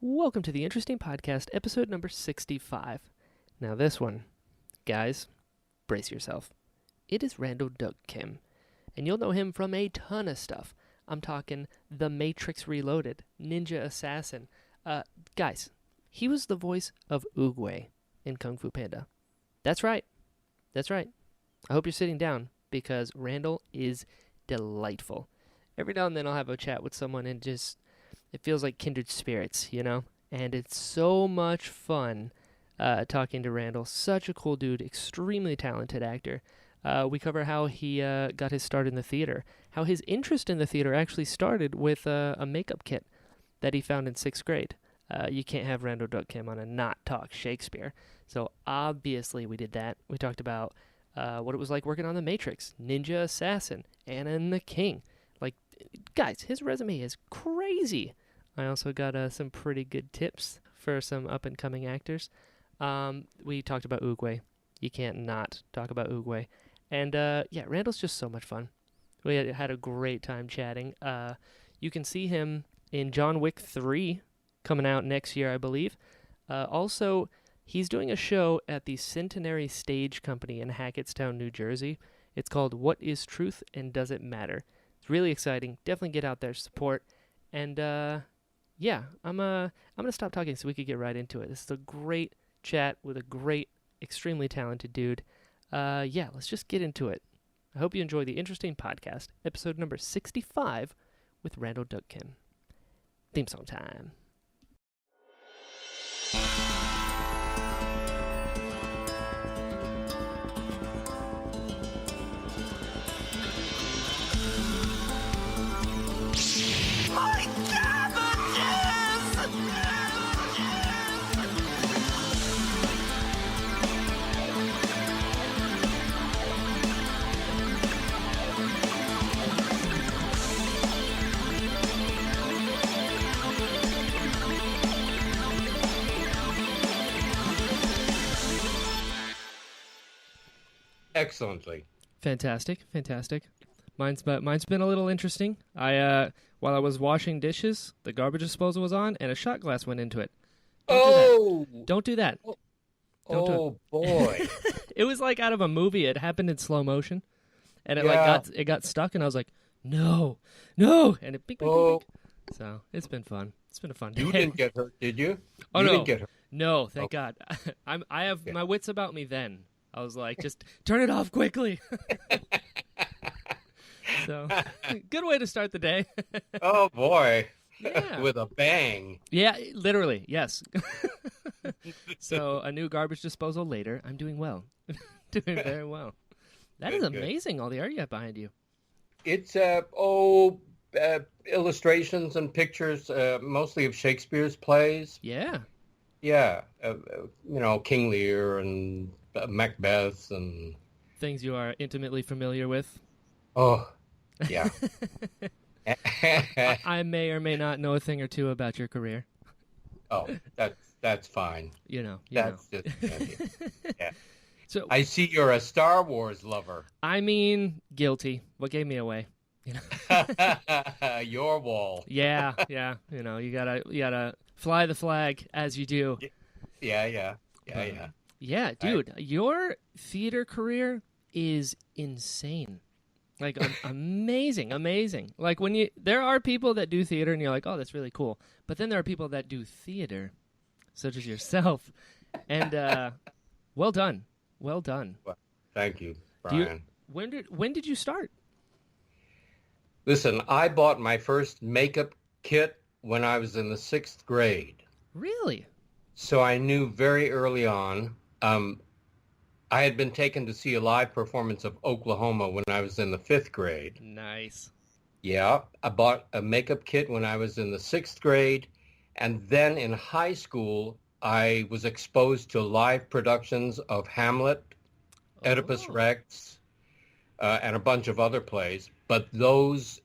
Welcome to the Interesting Podcast, episode number 65. Now this one, guys, brace yourself. It is Randall Duk Kim, and you'll know him from a ton of stuff. I'm talking The Matrix Reloaded, Ninja Assassin. Guys, he was the voice of Oogway in Kung Fu Panda. That's right. That's right. I hope you're sitting down because Randall is delightful. Every now and then I'll have a chat with someone and just... it feels like kindred spirits, you know? And it's so much fun talking to Randall. Such a cool dude, extremely talented actor. We cover how he got his start in the theater, how his interest in the theater actually started with a makeup kit that he found in 6th grade. You can't have Randall Duk Kim on a not talk Shakespeare. So obviously we did that. We talked about what it was like working on The Matrix, Ninja Assassin, Anna and the King. Like, guys, his resume is crazy. I also got some pretty good tips for some up-and-coming actors. We talked about Oogway. You can't not talk about Oogway. And, yeah, Randall's just so much fun. We had a great time chatting. You can see him in John Wick 3 coming out next year, I believe. Also, he's doing a show at the Centenary Stage Company in Hackettstown, New Jersey. It's called What is Truth and Does It Matter? It's really exciting. Definitely get out there, support. And, yeah, I'm going to stop talking so we could get right into it. This is a great chat with a great, extremely talented dude. Yeah, let's just get into it. I hope you enjoy the Interesting Podcast, episode number 65 with Randall Duk Kim. Theme song time. Excellently. Fantastic. Mine's been a little interesting. While I was washing dishes, the garbage disposal was on, and a shot glass went into it. Don't do that. Oh boy! It was like out of a movie. It happened in slow motion, and it got stuck, and I was like, no, and it bing. So it's been fun. It's been a fun day. You didn't get hurt, did you? Oh, you no. Didn't get hurt. No, thank God. I have my wits about me then. I was like, just turn it off quickly. So, good way to start the day. Oh, boy. Yeah. With a bang. Yeah, literally, yes. So, a new garbage disposal later. I'm doing well. Doing very well. That is amazing, all the art you have behind you. It's, illustrations and pictures, mostly of Shakespeare's plays. Yeah. Yeah. King Lear and... Macbeth and things you are intimately familiar with. Oh, yeah. I may or may not know a thing or two about your career. Oh, that's fine. That's just yeah. So I see you're a Star Wars lover. I mean, guilty. What gave me away? Your wall. Yeah. You gotta fly the flag as you do. Yeah. Yeah, dude, your theater career is insane. Like, amazing. Like, there are people that do theater and you're like, oh, that's really cool. But then there are people that do theater, such as yourself. And, well done. Well, thank you, Brian. When did you start? Listen, I bought my first makeup kit when I was in the 6th grade. Really? So I knew very early on. I had been taken to see a live performance of Oklahoma when I was in the 5th grade. Nice. Yeah, I bought a makeup kit when I was in the 6th grade. And then in high school, I was exposed to live productions of Hamlet, Oedipus Rex, and a bunch of other plays. But those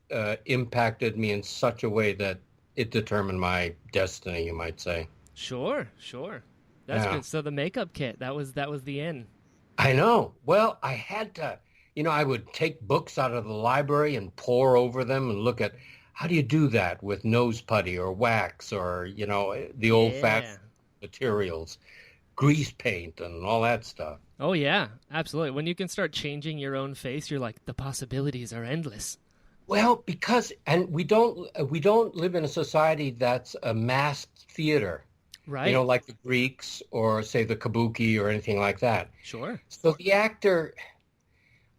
impacted me in such a way that it determined my destiny, you might say. Sure. That's good. So the makeup kit, that was the end. I know. Well, I had to, I would take books out of the library and pore over them and look at how do you do that with nose putty or wax or, the Yeah. old-fashioned materials, grease paint and all that stuff? Oh yeah, absolutely. When you can start changing your own face, you're like, the possibilities are endless. Well, and we don't live in a society that's a masked theater, Right. like the Greeks or say the kabuki or anything like that. Sure. So the actor,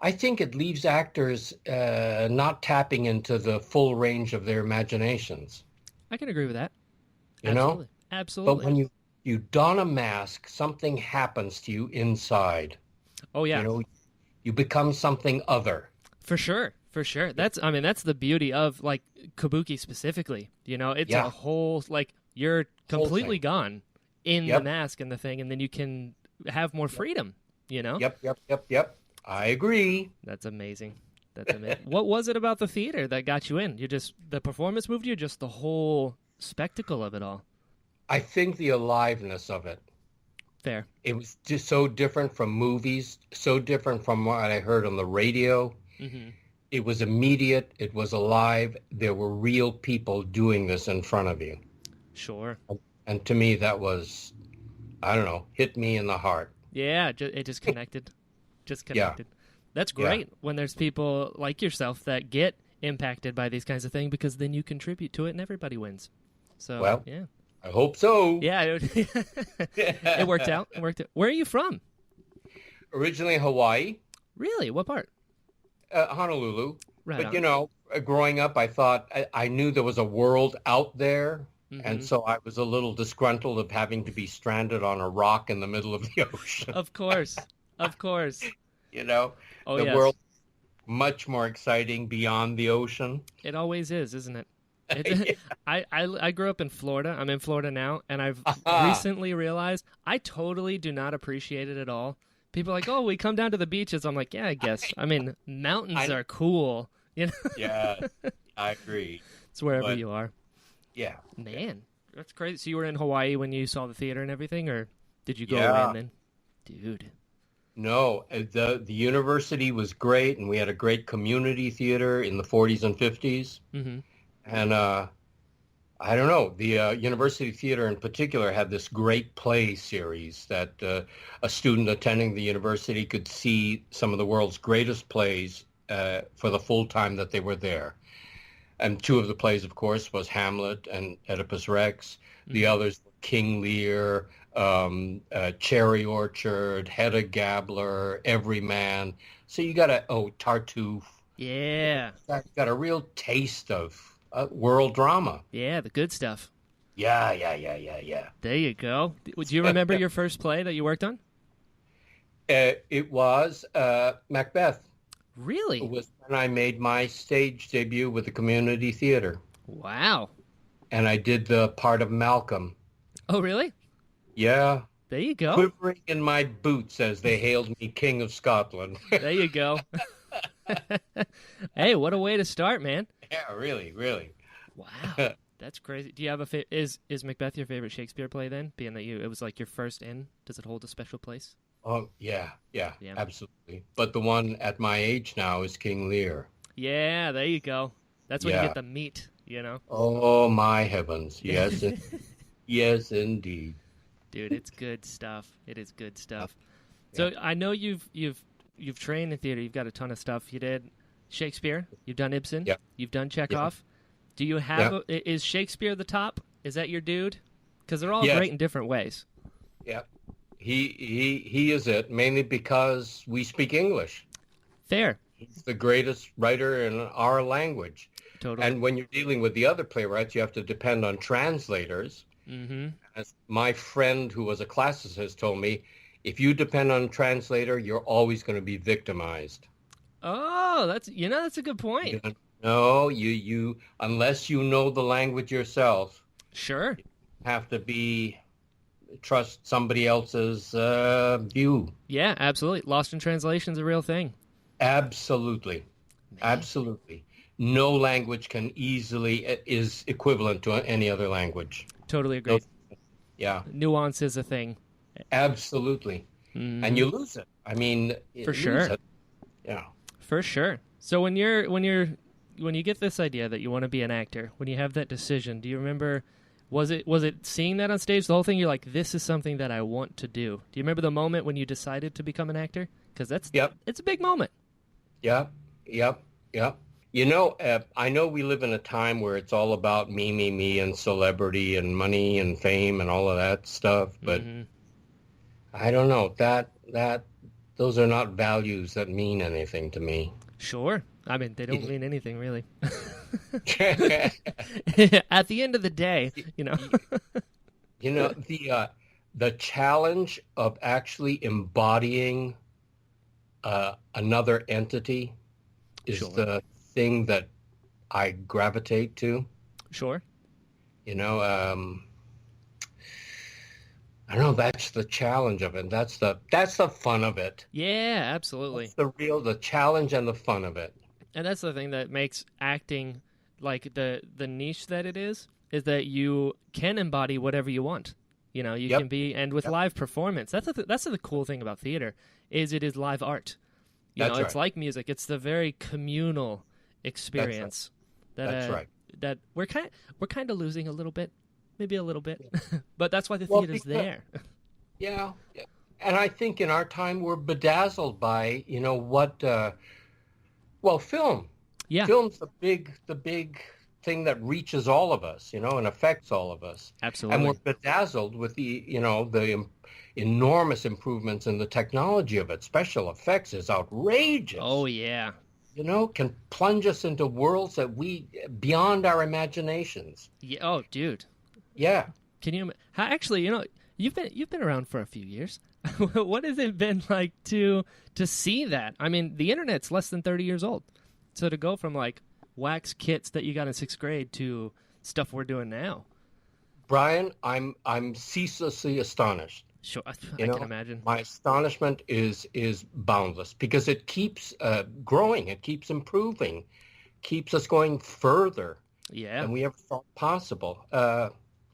I think it leaves actors not tapping into the full range of their imaginations, I can agree with that. you know? Absolutely. But Absolutely. when you don a mask, something happens to you inside. Oh You yeah. know, you become something other. For sure. For sure. That's the beauty of like kabuki specifically. It's a Yeah, whole like you're whole completely thing. gone in the Yep, mask and the thing, and then you can have more yep, freedom, you know? yep, yep, yep, yep. I agree. That's amazing. That's amazing. What was it about the theater that got you in? The performance moved you, just the whole spectacle of it all. I think the aliveness of it. Fair. It was just so different from movies, so different from what I heard on the radio. Hmm. It was immediate, it was alive. There were real people doing this in front of you. Sure. And to me, that was, I don't know, hit me in the heart. Yeah, it just connected. Just Yeah, connected. That's yeah. great when there's people like yourself that get impacted by these kinds of things because then you contribute to it and everybody wins. So, Well, yeah. I hope so. Yeah, it worked out. It worked out. Where are you from? Originally Hawaii, Really? What part? Honolulu. Right But, on. growing up, I thought I knew there was a world out there. And Hmm. so I was a little disgruntled of having to be stranded on a rock in the middle of the ocean. Of course. Of course. You know, Oh, the yes. world much more exciting beyond the ocean. It always is, isn't it? Yeah. I grew up in Florida. I'm in Florida now, and I've Aha. recently realized I totally do not appreciate it at all. People are like, oh, we come down to the beaches. I'm like, yeah, I guess. I mean, mountains I, are cool. yeah, I agree. It's wherever But you are. yeah, yeah, Man, that's crazy. So you were in Hawaii when you saw the theater and everything, or did you go away yeah. and then? Dude. No, the university was great, and we had a great community theater in the 40s and 50s. Mm-hmm. And I don't know, the university theater in particular had this great play series that a student attending the university could see some of the world's greatest plays for the full time that they were there. And two of the plays, of course, was Hamlet and Oedipus Rex. The Mm-hmm. others were King Lear, Cherry Orchard, Hedda Gabler, Everyman. So you got Tartuffe. Yeah. Got a real taste of world drama. Yeah, the good stuff. Yeah, yeah, yeah, yeah, yeah. There you go. Do you remember your first play that you worked on? It was Macbeth. It Really? was when I made my stage debut with the community theater, Wow. and I did the part of Malcolm. Oh, really? Yeah, There you go. quivering in my boots as they hailed me King of Scotland. There you go. Hey, what a way to start, man. Yeah, really, really. Wow. That's crazy. Do you have is Macbeth your favorite Shakespeare play then? Being that it was like your first in, does it hold a special place? Oh, yeah, yeah, Yeah. absolutely. But the one at my age now is King Lear. Yeah, there you go. That's when you Yeah. get the meat. Oh, my heavens. Yes, yes, indeed. Dude, it's good stuff. It is good Yeah, stuff. yeah, So I know you've trained in theater. You've got a ton of stuff. You did Shakespeare. You've done Ibsen. yeah, You've done yeah, Chekhov. Do you have yeah, is Shakespeare the top? Is that your dude? Because they're all yes, great in different ways. yeah. He is it, mainly because we speak English. Fair. He's the greatest writer in our language. Totally. And when you're dealing with the other playwrights, you have to depend on translators. Mm-hmm. As my friend who was a classicist told me, if you depend on a translator, you're always going to be victimized. Oh, that's a good point. You know, no, you unless you know the language yourself, Sure. have to trust somebody else's view. Yeah, absolutely. Lost in translation's a real thing. Absolutely, Man, absolutely. No language is equivalent to any other language. totally No, agreed. yeah, Nuance is a thing. absolutely. And Hmm. you lose it. I mean, you For lose sure. it. Yeah. For sure. So when you're when you get this idea that you want to be an actor, when you have that decision, do you remember? Was it seeing that on stage? The whole thing, you're like, this is something that I want to do. Do you remember the moment when you decided to become an actor? Because it's a big moment. Yep. I know we live in a time where it's all about me, and celebrity and money and fame and all of that stuff. But I don't know, that those are not values that mean anything to me. Sure. I mean, they don't mean anything, really. At the end of the day, the challenge of actually embodying another entity is the thing that I gravitate to. Sure. I don't know, that's the challenge of it. That's the fun of it. Yeah, absolutely. That's the challenge and the fun of it. And that's the thing that makes acting like the niche that it is that you can embody whatever you want. You can be, and with live performance, that's the cool thing about theater is it is live art. It's like music. It's the very communal experience that we're kind of losing a little bit, maybe a little bit, but that's why the theater's there. Yeah, and I think in our time we're bedazzled by film. Yeah, film's the big thing that reaches all of us, and affects all of us. Absolutely. And we're bedazzled with the enormous improvements in the technology of it. Special effects is outrageous. Oh yeah. Can plunge us into worlds that beyond our imaginations. Yeah. Oh, dude. Yeah. Can you actually? You've been around for a few years. What has it been like to see that? I mean, the internet's less than 30 years old. So to go from like wax kits that you got in 6th grade to stuff we're doing now. Brian, I'm ceaselessly astonished. Sure, I can imagine. My astonishment is boundless because it keeps growing, it keeps improving, keeps us going further than we ever thought possible.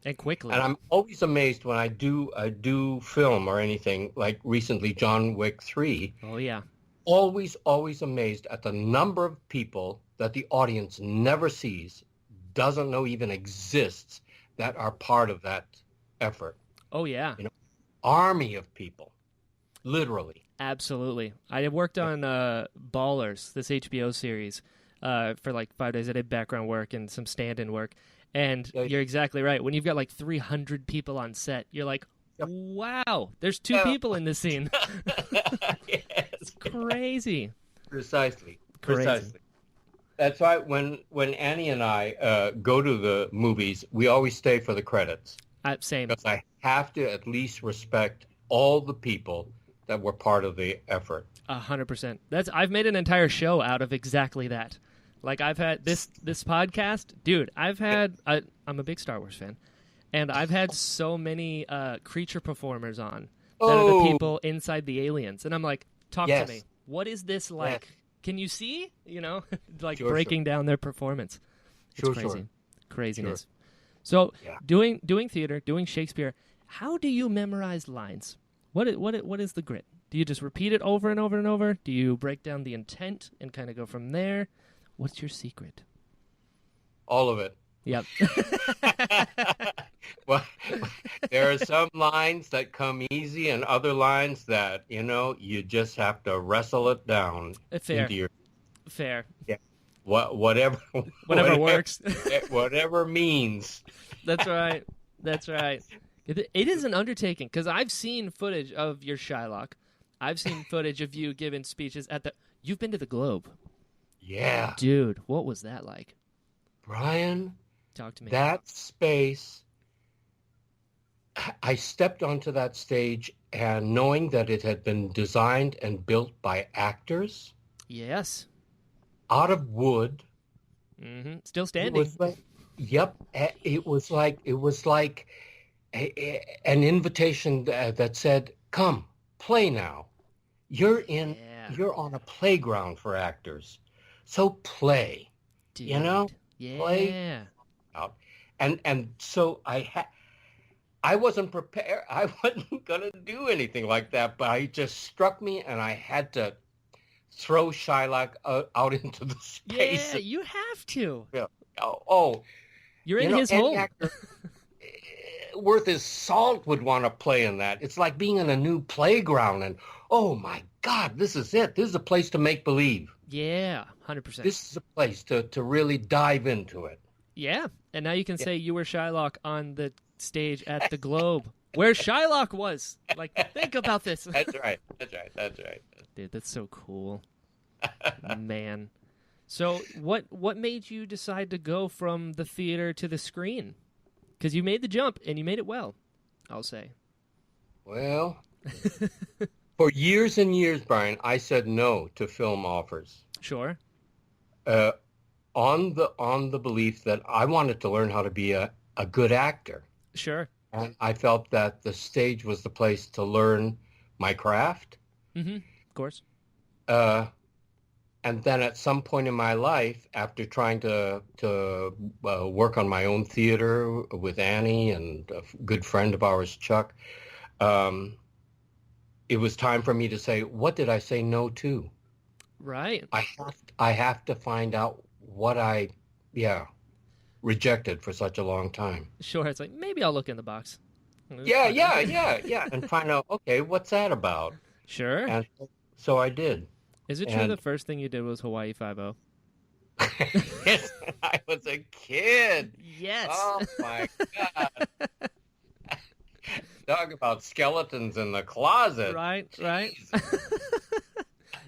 And quickly. And I'm always amazed when I do film or anything, like recently John Wick 3. Oh, yeah. Always amazed at the number of people that the audience never sees, doesn't know even exists, that are part of that effort. Oh, yeah. Army of people, literally. Absolutely. I worked on Ballers, this HBO series, for like 5 days. I did background work and some stand-in work. And you're exactly right. When you've got like 300 people on set, you're like, wow, there's 2 people in this scene. Yes. It's crazy. Precisely. That's why when Annie and I go to the movies, we always stay for the credits. Same. Because I have to at least respect all the people that were part of the effort. 100%. I've made an entire show out of exactly that. Like I've had this podcast, dude. I'm a big Star Wars fan, and I've had so many creature performers on that are the people inside the aliens, and I'm like, talk to me. What is this like? Yes. Can you see? Breaking down their performance. It's crazy, craziness. Sure. So doing theater, doing Shakespeare. How do you memorize lines? What is the grit? Do you just repeat it over and over and over? Do you break down the intent and kind of go from there? What's your secret? All of it. Yep. Well, there are some lines that come easy and other lines that, you just have to wrestle it down. Fair. Yeah. Whatever works. Whatever means. That's right. It is an undertaking because I've seen footage of your Shylock. I've seen footage of you giving speeches you've been to the Globe. Yeah. Dude, what was that like? Brian, talk to me. That space, I stepped onto that stage and knowing that it had been designed and built by actors. Yes. Out of wood. Mm-hmm. Still standing. It was like an invitation that said, come, play now. You're on a playground for actors. So play, dude. Yeah. Play out. And so I wasn't prepared. I wasn't going to do anything like that, but it just struck me and I had to throw Shylock out into the space. Yeah, you have to. Yeah. Oh, You're in his any home. actor worth his salt would want to play in that. It's like being in a new playground, and oh my God, this is it. This is a place to make believe. Yeah, 100%. This is a place to really dive into it. Yeah, and now you can say you were Shylock on the stage at the Globe, where Shylock was. Like, think about this. That's right. Dude, that's so cool. Man. So what made you decide to go from the theater to the screen? Because you made the jump, and you made it well, I'll say. Well, for years and years, Brian, I said no to film offers. Sure. On the belief that I wanted to learn how to be a good actor. Sure. And I felt that the stage was the place to learn my craft. Mm-hmm. Of course. And then at some point in my life, after trying to work on my own theater with Annie and a good friend of ours, Chuck, it was time for me to say, what did I say no to? Right. I have to find out what I rejected for such a long time. Sure. It's like, maybe I'll look in the box. Yeah. And find out, okay, what's that about? Sure. And so I did. Is it true the first thing you did was Hawaii Five-0? Yes, I was a kid. Yes. Oh, my God. Talk about skeletons in the closet. Right.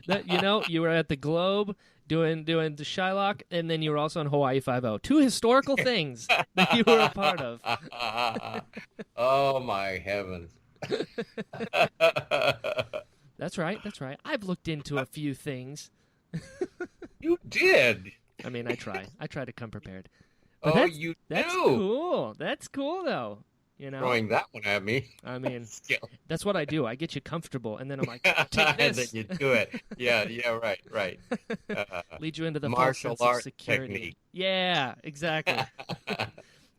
You were at the Globe doing the Shylock, and then you were also on Hawaii Five-0. Two historical things that you were a part of. Oh, my heavens. That's right. I've looked into a few things. You did. I mean, I try to come prepared. But that's do. Cool. That's cool, though. Throwing that one at me. I mean, that's what I do. I get you comfortable, and then I'm like, take this. And then you do it. Yeah, right. Lead you into the martial false sense art of security. technique. Yeah, exactly.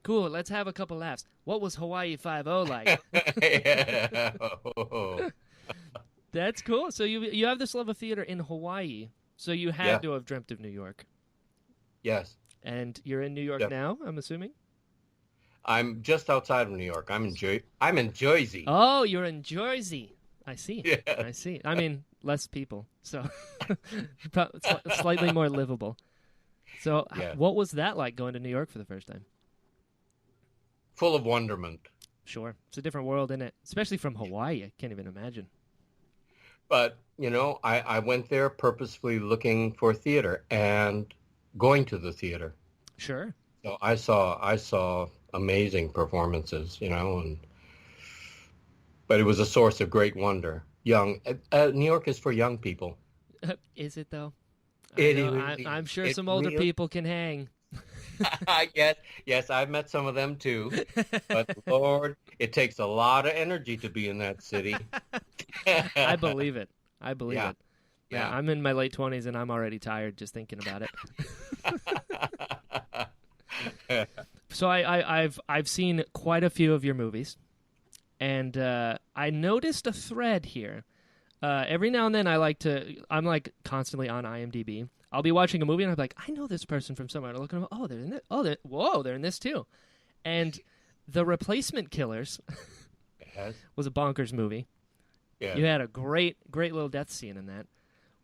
Cool, let's have a couple laughs. What was Hawaii Five-0 like? That's cool. So you have this love of theater in Hawaii. So you had to have dreamt of New York. Yes. And you're in New York now, I'm assuming? I'm just outside of New York. I'm in Jersey. Oh, you're in Jersey. I see. Yeah. I see. I mean, less people, so slightly more livable. So what was that like going to New York for the first time? Full of wonderment. Sure. It's a different world, isn't it? Especially from Hawaii. I can't even imagine. But, I went there purposefully looking for theater and going to the theater. Sure. So I saw amazing performances, but it was a source of great wonder. New York is for young people. Is it, though? I'm sure some older people can hang. Yes, I've met some of them too. But Lord, it takes a lot of energy to be in that city. I believe it. it. Yeah, I'm in my late 20s and I'm already tired just thinking about it. So I've seen quite a few of your movies, and I noticed a thread here. Every now and then I'm like constantly on IMDb. I'll be watching a movie and I'm like, I know this person from somewhere. And I look at them, oh, they're in it. Oh, they're in this too. And The Replacement Killers was a bonkers movie. Yeah. You had a great little death scene in that.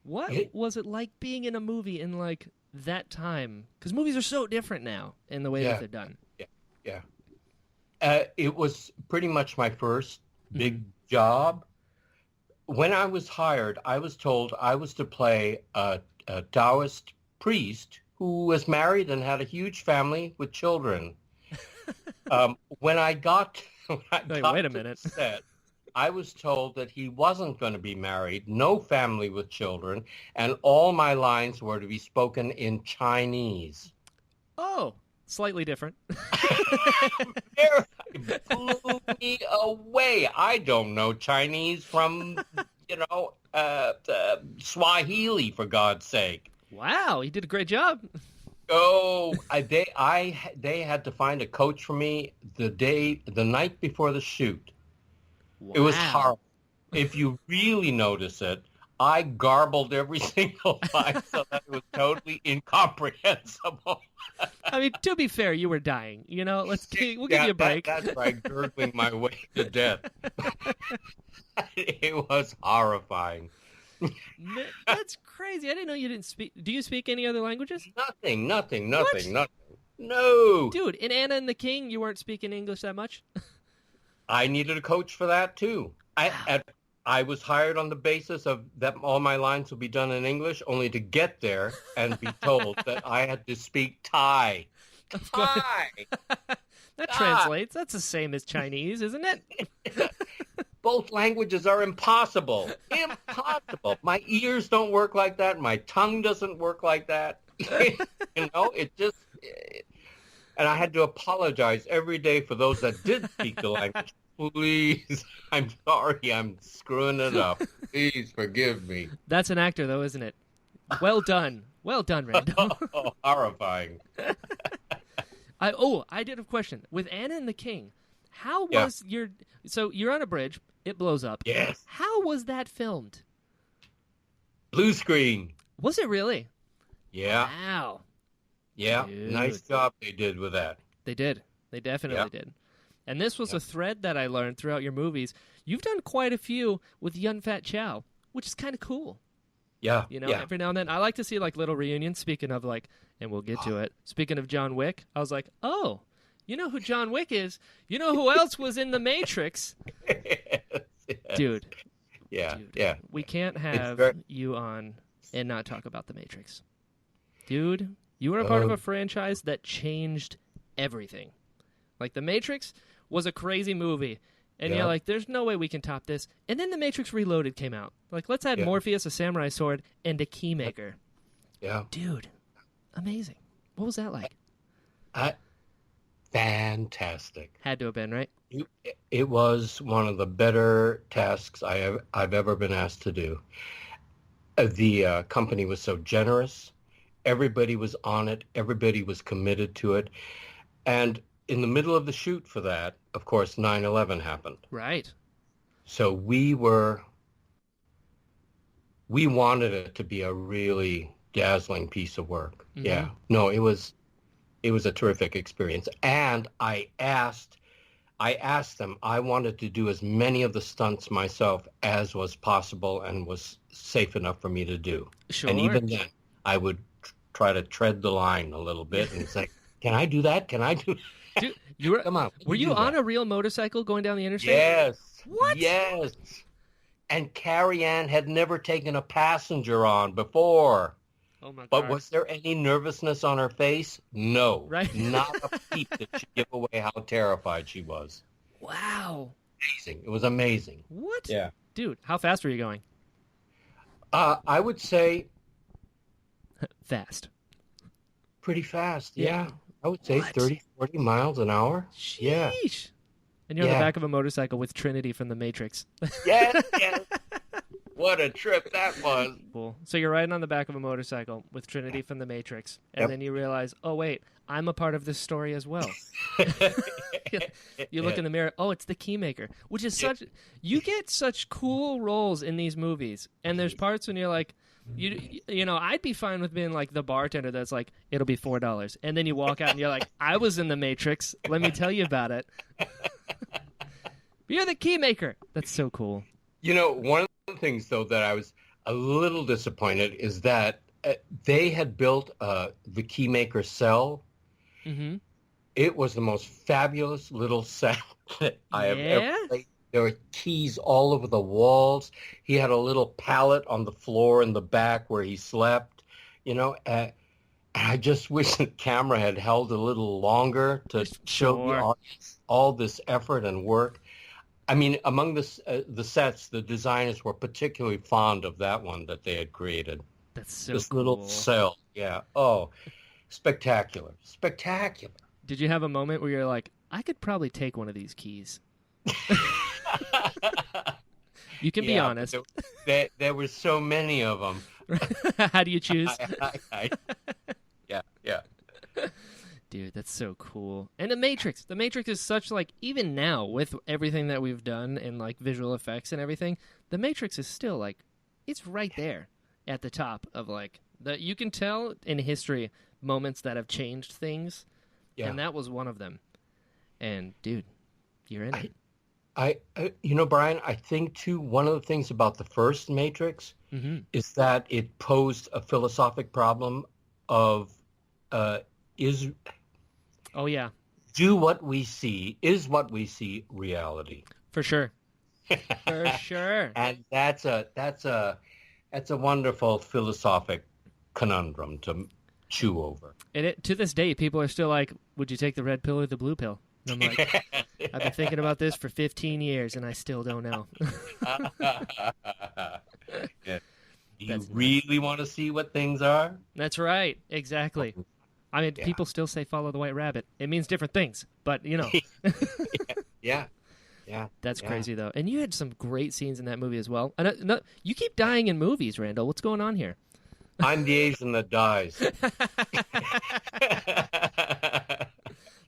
What was it like being in a movie in like that time? Because movies are so different now in the way that they're done. Yeah. It was pretty much my first big job. When I was hired, I was told I was to play a Taoist priest who was married and had a huge family with children. When I got wait a minute. to set, I was told that he wasn't going to be married, no family with children, and all my lines were to be spoken in Chinese. Oh, slightly different. It blew me away. I don't know Chinese from, Swahili, for God's sake. Wow, you did a great job. Oh, they had to find a coach for me the night before the shoot. Wow. It was horrible. If you really notice it, I garbled every single line so that it was totally incomprehensible. I mean, to be fair, you were dying. We'll give you a break. That's right, gurgling my way to death. It was horrifying. That's crazy. I didn't know you didn't speak. Do you speak any other languages? Nothing. What? No. Dude, in Anna and the King, you weren't speaking English that much? I needed a coach for that too. I was hired on the basis of that all my lines would be done in English, only to get there and be told that I had to speak Thai. Thai. That translates. That's the same as Chinese, isn't it? Both languages are impossible. Impossible. My ears don't work like that. My tongue doesn't work like that. It just... And I had to apologize every day for those that did speak the language. Please, I'm sorry, I'm screwing it up. Please forgive me. That's an actor, though, isn't it? Well done. Well done, Randall. Horrifying. I did have a question. With Anna and the King, how was your... So you're on a bridge. It blows up. Yes. How was that filmed? Blue screen. Was it really? Yeah. Wow. Yeah. Dude. Nice job they did with that. They did. They definitely did. And this was a thread that I learned throughout your movies. You've done quite a few with Yun Fat Chow, which is kind of cool. Yeah. Every now and then. I like to see like little reunions. Speaking of and we'll get to it. Speaking of John Wick, I was like, oh, you know who John Wick is? You know who else was in The Matrix? Yes. Dude. Yeah. Dude. Yeah. We can't have you on and not talk about The Matrix. Dude, you were a part of a franchise that changed everything. Like, The Matrix was a crazy movie. And you're like, there's no way we can top this. And then The Matrix Reloaded came out. Like, let's add Morpheus, a samurai sword, and a keymaker. Yeah. Dude, amazing. What was that like? Fantastic. Had to have been, right? It was one of the better tasks I've ever been asked to do. The company was so generous. Everybody was on it. Everybody was committed to it. And in the middle of the shoot for that, of course, 9/11 happened. Right. So we wanted it to be a really dazzling piece of work. Mm-hmm. Yeah. No, it was a terrific experience. And I asked them, I wanted to do as many of the stunts myself as was possible and was safe enough for me to do. Sure. And even then, I would try to tread the line a little bit and say, can I do that? Can I do that? Dude, come on. Were you on a real motorcycle going down the interstate? Yes. What? Yes. And Carrie Ann had never taken a passenger on before. Oh my God. But was there any nervousness on her face? No. Right. Not a peep did she give away how terrified she was. Wow. Amazing. It was amazing. What? Yeah. Dude, how fast were you going? I would say fast. Pretty fast. Yeah. I would say What? 30, 40 miles an hour. Sheesh. Yeah. And you're on the back of a motorcycle with Trinity from The Matrix. Yes. What a trip that was. Cool. So you're riding on the back of a motorcycle with Trinity from The Matrix, and then you realize, oh, wait, I'm a part of this story as well. You look in the mirror, oh, it's the Keymaker, which is such... You get such cool roles in these movies, and there's parts when you're like, you know, I'd be fine with being like the bartender that's like, it'll be $4. And then you walk out and you're like, I was in The Matrix. Let me tell you about it. You're the Keymaker. That's so cool. You know, one of the things, though, that I was a little disappointed is that they had built the Keymaker cell. Mm-hmm. It was the most fabulous little cell that I have ever played. There were keys all over the walls. He had a little pallet on the floor in the back where he slept, you know. And I just wish the camera had held a little longer to show the all this effort and work. I mean, among the sets, the designers were particularly fond of that one that they had created. That's so this cool. little cell. Yeah. Oh, spectacular. Spectacular. Did you have a moment where you're like, I could probably take one of these keys? You can be honest. There were so many of them. How do you choose? Yeah. Dude, that's so cool. And The Matrix is such, like, even now with everything that we've done and like visual effects and everything, The Matrix is still like it's right there at the top of like you can tell in history moments that have changed things, and that was one of them. And dude, you're in it. Brian, I think too, one of the things about the first Matrix is that it posed a philosophic problem of is what we see reality? For sure. For sure. And that's a wonderful philosophic conundrum to chew over. And to this day, people are still like, would you take the red pill or the blue pill? And I'm like, I've been thinking about this for 15 years, and I still don't know. Do you really want to see what things are? That's right. Exactly. I mean, people still say follow the white rabbit. It means different things, but, you know. Yeah. That's crazy, though. And you had some great scenes in that movie as well. And you keep dying in movies, Randall. What's going on here? I'm the Asian that dies.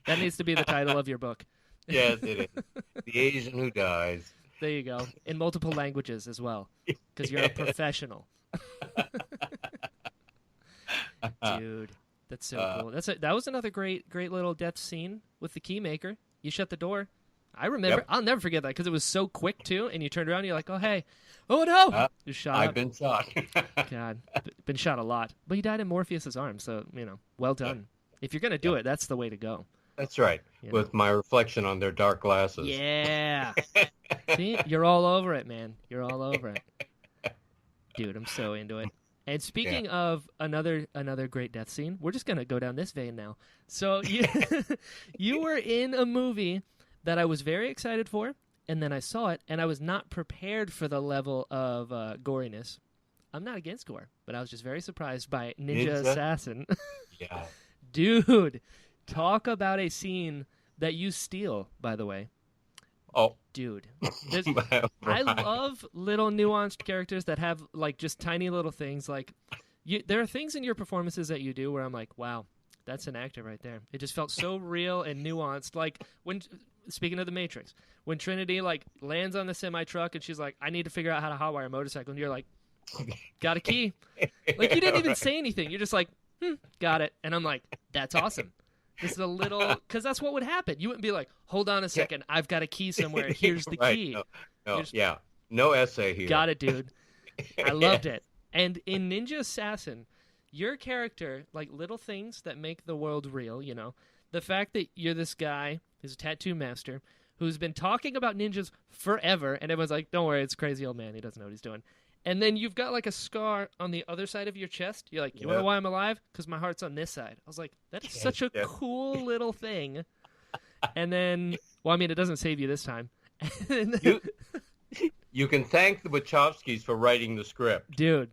That needs to be the title of your book. Yes, it is. The Asian who dies. There you go. In multiple languages as well, because you're a professional. Dude, that's so cool. That was another great little death scene with the keymaker. You shut the door. I remember. Yep. I'll never forget that because it was so quick too. And you turned around, and you're like, "Oh hey, oh no!" You shot. I've been shot. God, been shot a lot. But you died in Morpheus's arm, so well done. If you're gonna do it, that's the way to go. That's right. With my reflection on their dark glasses. Yeah. See, you're all over it, man. You're all over it, dude. I'm so into it. And speaking of another great death scene, we're just gonna go down this vein now. So you were in a movie that I was very excited for, and then I saw it, and I was not prepared for the level of goriness. I'm not against gore, but I was just very surprised by Ninja Assassin. Yeah. Dude, talk about a scene that you steal, by the way. Oh. Dude. I love little nuanced characters that have, like, just tiny little things. Like, there are things in your performances that you do where I'm like, wow, that's an actor right there. It just felt so real and nuanced. Like, speaking of The Matrix, when Trinity, like, lands on the semi-truck and she's like, I need to figure out how to hotwire a motorcycle. And you're like, got a key. Like, you didn't even say anything. You're just like, got it. And I'm like, that's awesome. This is a little, because that's what would happen. You wouldn't be like, hold on a second, I've got a key somewhere. Here's the key. No, no essay here. Got it, dude. I loved it. And in Ninja Assassin, your character, like little things that make the world real, the fact that you're this guy who's a tattoo master who's been talking about ninjas forever, and everyone's like, don't worry, it's a crazy old man. He doesn't know what he's doing. And then you've got like a scar on the other side of your chest. You're like, you want to know why I'm alive? Because my heart's on this side. I was like, that is such a cool little thing. And then, well, I mean, it doesn't save you this time. You can thank the Wachowskis for writing the script. Dude,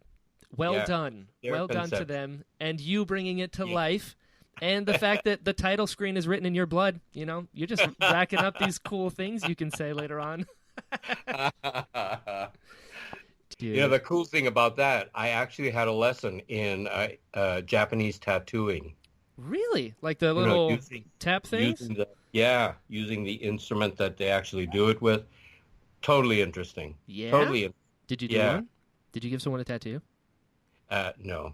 well done. Well done to them. And you bringing it to life. And the fact that the title screen is written in your blood. You're just racking up these cool things you can say later on. Dude. The cool thing about that, I actually had a lesson in Japanese tattooing. Really? Like the little tap things? Using the instrument that they actually do it with. Totally interesting. Yeah? Totally. Did you do one? Did you give someone a tattoo? No.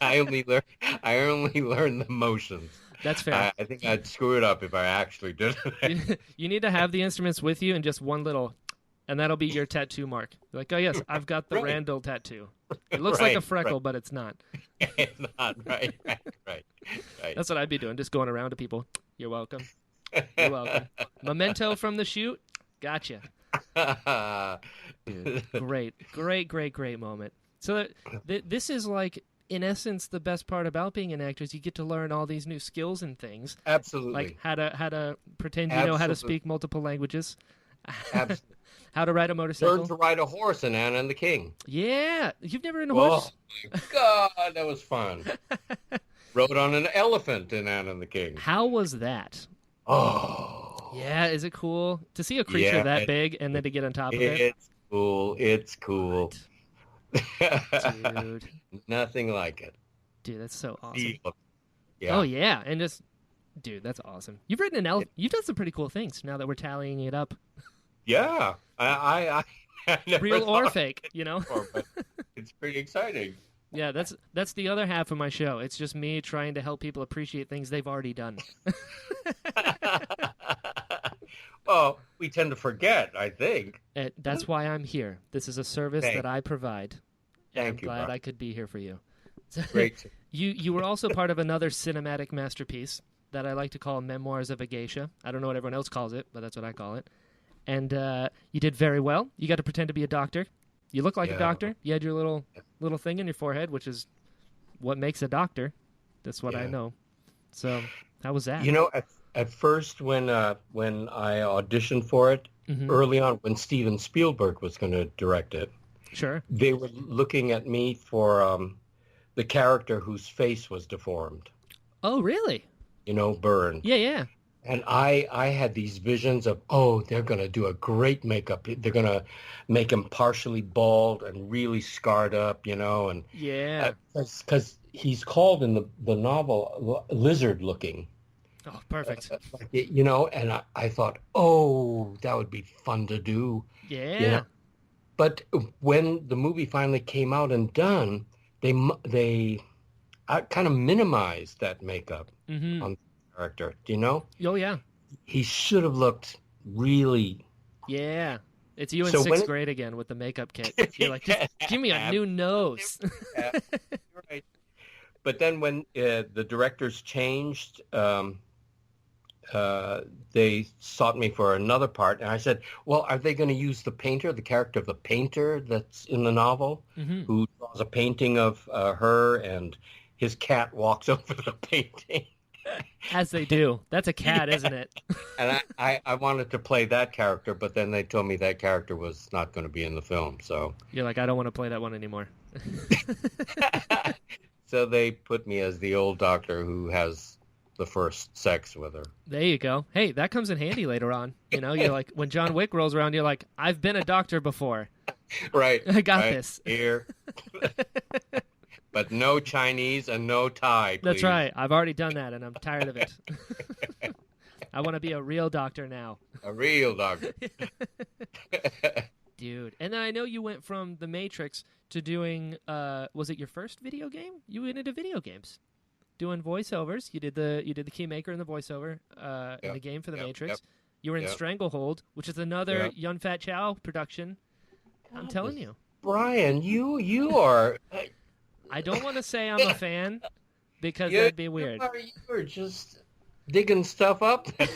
I only learned the motions. That's fair. I think I'd screw it up if I actually did it. You need to have the instruments with you and just one little... And that'll be your tattoo mark. You're like, oh, yes, I've got the Randall tattoo. It looks like a freckle, but it's not. It's not, right. That's what I'd be doing, just going around to people. You're welcome. You're welcome. Memento from the shoot. Gotcha. Dude, great moment. So this is like, in essence, the best part about being an actor is you get to learn all these new skills and things. Absolutely. Like how to pretend you know how to speak multiple languages. Absolutely. How to ride a motorcycle. Learn to ride a horse in Anna and the King. Yeah. You've never ridden a horse? Oh, my God, that was fun. Rode on an elephant in Anna and the King. How was that? Oh. Yeah, is it cool to see a creature that big and then to get on top of it? It's cool. Dude. Nothing like it. Dude, that's so awesome. Yeah. Oh, yeah. And just, dude, that's awesome. You've ridden an elephant. You've done some pretty cool things now that we're tallying it up. Yeah. I I never Real or thought fake, you know? before, but it's pretty exciting. Yeah, that's the other half of my show. It's just me trying to help people appreciate things they've already done. Well, we tend to forget, I think. That's why I'm here. This is a service that Thank, I provide, and I'm thank you, glad Brian. I could be here for you. Great. You were also part of another cinematic masterpiece that I like to call Memoirs of a Geisha. I don't know what everyone else calls it, but that's what I call it. And you did very well. You got to pretend to be a doctor. You look like a Yeah. doctor. You had your little thing in your forehead, which is what makes a doctor. That's what I Yeah. know. So how was that? You know, at first when I auditioned for it, Mhm. early on when Steven Spielberg was going to direct it, Sure. they were looking at me for the character whose face was deformed, Oh, really? burned. Yeah, yeah. And I had these visions of, oh, they're going to do a great makeup. They're going to make him partially bald and really scarred up, and Yeah. because he's called in the novel lizard looking. Oh, perfect. And I thought, oh, that would be fun to do, Yeah. But when the movie finally came out and done, they kind of minimized that makeup Mm-hmm. on the character, Oh, yeah. He should have looked really... Yeah. It's you in So sixth grade again with the makeup kit. You're like, just give me a new nose. Yeah, you're right. But then when the directors changed, they sought me for another part, and I said, well, are they going to use the painter, the character of the painter that's in the novel, Mm-hmm. who draws a painting of her, and his cat walks over the painting? As they do. That's a cat, isn't it? And I wanted to play that character, but then they told me that character was not going to be in the film, so... You're like, I don't want to play that one anymore. So they put me as the old doctor who has the first sex with her. There you go. Hey, that comes in handy later on. You're like, when John Wick rolls around, you're like, I've been a doctor before. Right. I got right this. Here. But no Chinese and no Thai, please. That's right. I've already done that, and I'm tired of it. I want to be a real doctor now. A real doctor. Dude. And then I know you went from The Matrix to doing, was it your first video game? You went into video games. Doing voiceovers. You did the Keymaker and the voiceover in the game for The Matrix. Yep. You were in Yep. Stranglehold, which is another Yep. Yun Fat Chow production. I'm telling you. Brian, you are... I don't want to say I'm a fan because that'd be weird. You're just digging stuff up. I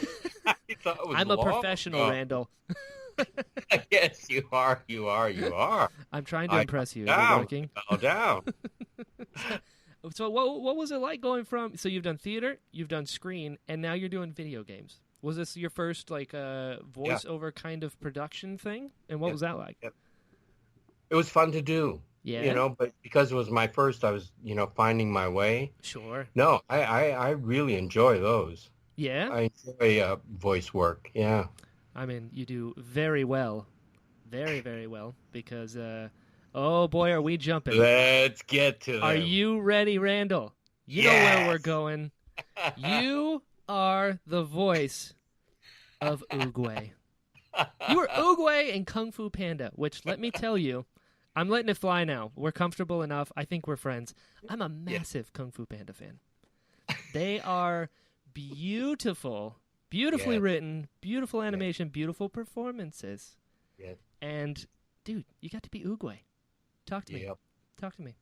thought it was I'm a long professional, ago. Randall. Yes, you are. You are. I'm trying to impress you. Is it Down. working? Bow down. So what was it like going from? So you've done theater, you've done screen, and now you're doing video games. Was this your first voiceover kind of production thing? And what was that like? Yep. It was fun to do. Yeah. But because it was my first, I was, finding my way. Sure. No, I really enjoy those. Yeah. I enjoy voice work. Yeah. I mean, you do very well, very very well because. Oh boy, are we jumping? Let's get to them. Are you ready, Randall? You know where we're going. You are the voice of Oogway. You are Oogway in Kung Fu Panda, which, let me tell you, I'm letting it fly now. We're comfortable enough. I think we're friends. I'm a massive Kung Fu Panda fan. They are beautiful, beautifully written, beautiful animation, beautiful performances. Yes. And, dude, you got to be Oogway. Talk to me. Yep. Talk to me.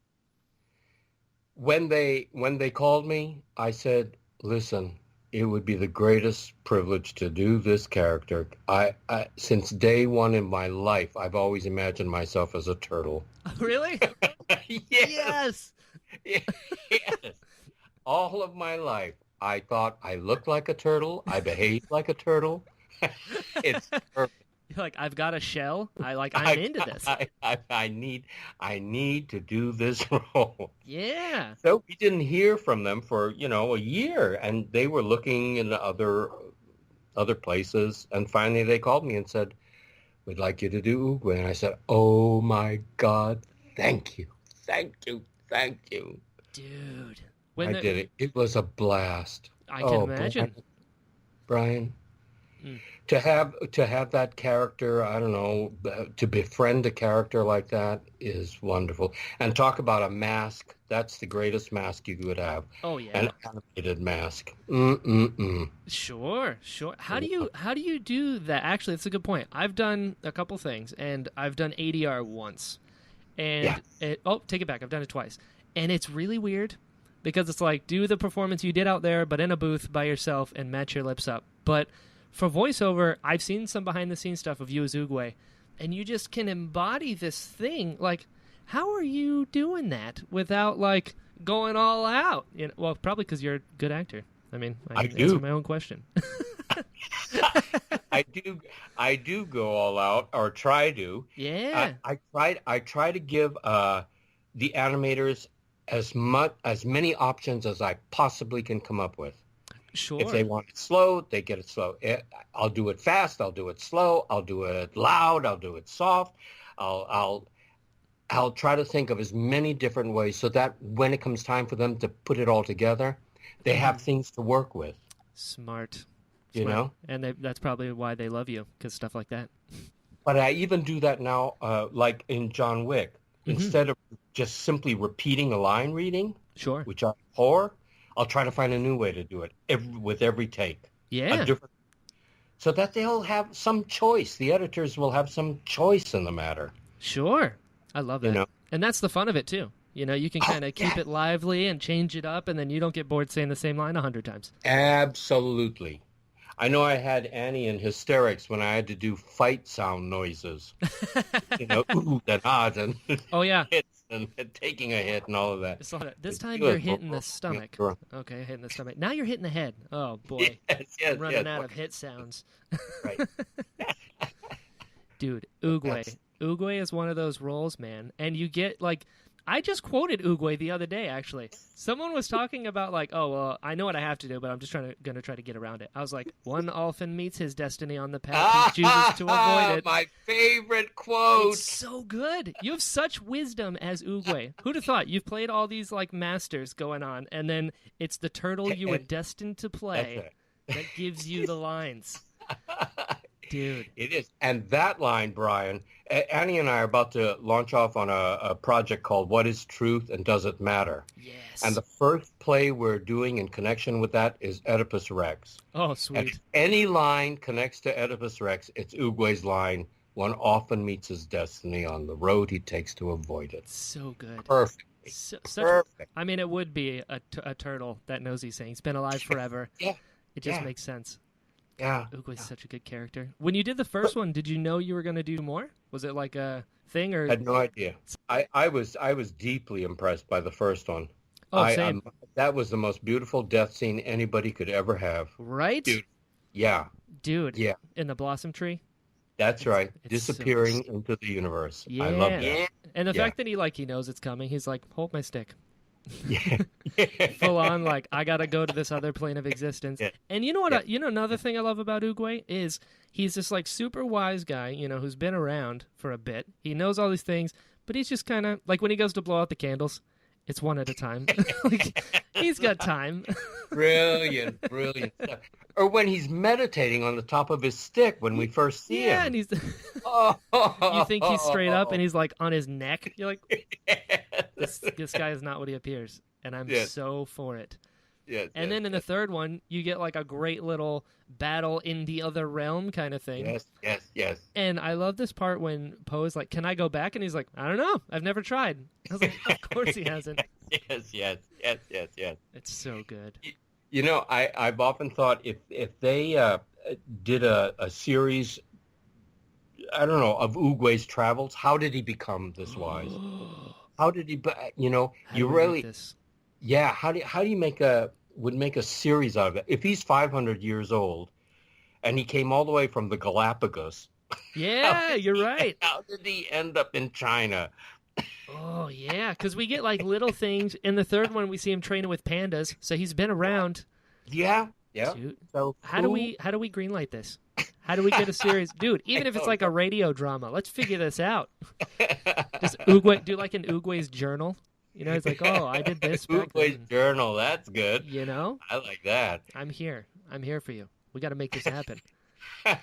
When they called me, I said, "Listen, it would be the greatest privilege to do this character. I since day one in my life, I've always imagined myself as a turtle." Really? Yes. Yes. All of my life, I thought I looked like a turtle. I behaved like a turtle. It's perfect. You're like, I've got a shell. I'm into this. I need to do this role. Yeah. So we didn't hear from them for, a year, and they were looking in other places, and finally they called me and said, "We'd like you to do Oogway." And I said, "Oh my God, thank you. Dude. I did it. It was a blast. I can imagine. Brian, To have that character, I don't know, to befriend a character like that is wonderful. And talk about a mask. That's the greatest mask you could have. Oh yeah. An animated mask. Mm-mm-mm. Sure. How do you do that? Actually, that's a good point. I've done a couple things, and I've done ADR once, Yeah. and take it back. I've done it twice, and it's really weird because it's like do the performance you did out there, but in a booth by yourself, and match your lips up. But for voiceover, I've seen some behind the scenes stuff of you as Oogway, and you just can embody this thing. Like, how are you doing that without like going all out? Well, probably because you're a good actor. I mean, I can answer my own question. I do go all out, or try to. Yeah. I try to give the animators as many options as I possibly can come up with. Sure. If they want it slow, they get it slow. I'll do it fast. I'll do it slow. I'll do it loud. I'll do it soft. I'll try to think of as many different ways so that when it comes time for them to put it all together, they have things to work with. Smart. You know? And that's probably why they love you, because stuff like that. But I even do that now, like in John Wick. Instead of just simply repeating a line reading, Sure. which I abhor, I'll try to find a new way to do it with every take. Yeah. So that they'll have some choice. The editors will have some choice in the matter. Sure. I love that. You know? And that's the fun of it, too. You can kind of keep it lively and change it up, and then you don't get bored saying the same line 100 times. Absolutely. I know I had Annie in hysterics when I had to do fight sound noises. Ooh, and ahs, and oh, yeah. hits, and taking a hit and all of that. This time you're hitting the stomach. Okay, hitting the stomach. Now you're hitting the head. Oh, boy. Yes, I'm running out of hit sounds. Right. Dude, Oogway. Oogway is one of those roles, man. And you get, like... I just quoted Oogway the other day, actually. Someone was talking about, like, oh, well, I know what I have to do, but I'm just going to try to get around it. I was like, one often meets his destiny on the path. He chooses to avoid it. My favorite quote. It's so good. You have such wisdom as Oogway. Who'd have thought? You've played all these, like, masters going on, and then it's the turtle you were destined to play that gives you the lines. Dude. It is. And that line, Brian, Annie and I are about to launch off on a project called What is Truth and Does It Matter? Yes. And the first play we're doing in connection with that is Oedipus Rex. Oh, sweet. And if any line connects to Oedipus Rex, it's Oogway's line, one often meets his destiny on the road he takes to avoid it. So good. Perfect. Perfect. I mean, it would be a turtle that knows these things. He's been alive forever. Yeah. It just makes sense. Yeah. Oogway's such a good character. When you did the first one, did you know you were going to do more? Was it like a thing, or? I had no idea. I was deeply impressed by the first one. Oh, same. That was the most beautiful death scene anybody could ever have. Right? Dude. Yeah. Dude. Yeah. In the blossom tree. That's right. It's disappearing into the universe. Yeah. I love that. And the fact that he knows it's coming, he's like, hold my stick. Yeah. Full on, like, I gotta go to this other plane of existence. Yeah. And you know what? Another thing I love about Oogway is he's this like super wise guy, who's been around for a bit. He knows all these things, but he's just kind of like when he goes to blow out the candles, it's one at a time. Like, he's got time. Brilliant stuff. Or when he's meditating on the top of his stick when we first see him. Yeah, and he's. You think he's straight up, and he's like on his neck. You're like, this guy is not what he appears, and I'm so for it. Yes, and then in the third one, you get like a great little battle in the other realm kind of thing. Yes. And I love this part when Poe is like, "Can I go back?" And he's like, "I don't know. I've never tried." I was like, "Of course he hasn't." Yes. It's so good. I've often thought if they did a series, I don't know, of Oogway's travels, how did he become this wise? How did he? You really, yeah. How do you make a series out of it? If he's 500 years old, and he came all the way from the Galapagos. Yeah, you're right. How did he end up in China? Oh, yeah, because we get, like, little things. In the third one, we see him training with pandas, so he's been around. Yeah. Dude, so how do we greenlight this? How do we get a series? Dude, even if it's like a radio drama, let's figure this out. Just Oogway, do like an Oogway's journal. It's like, oh, I did this back Oogway's then. journal, that's good. I like that. I'm here for you. We got to make this happen.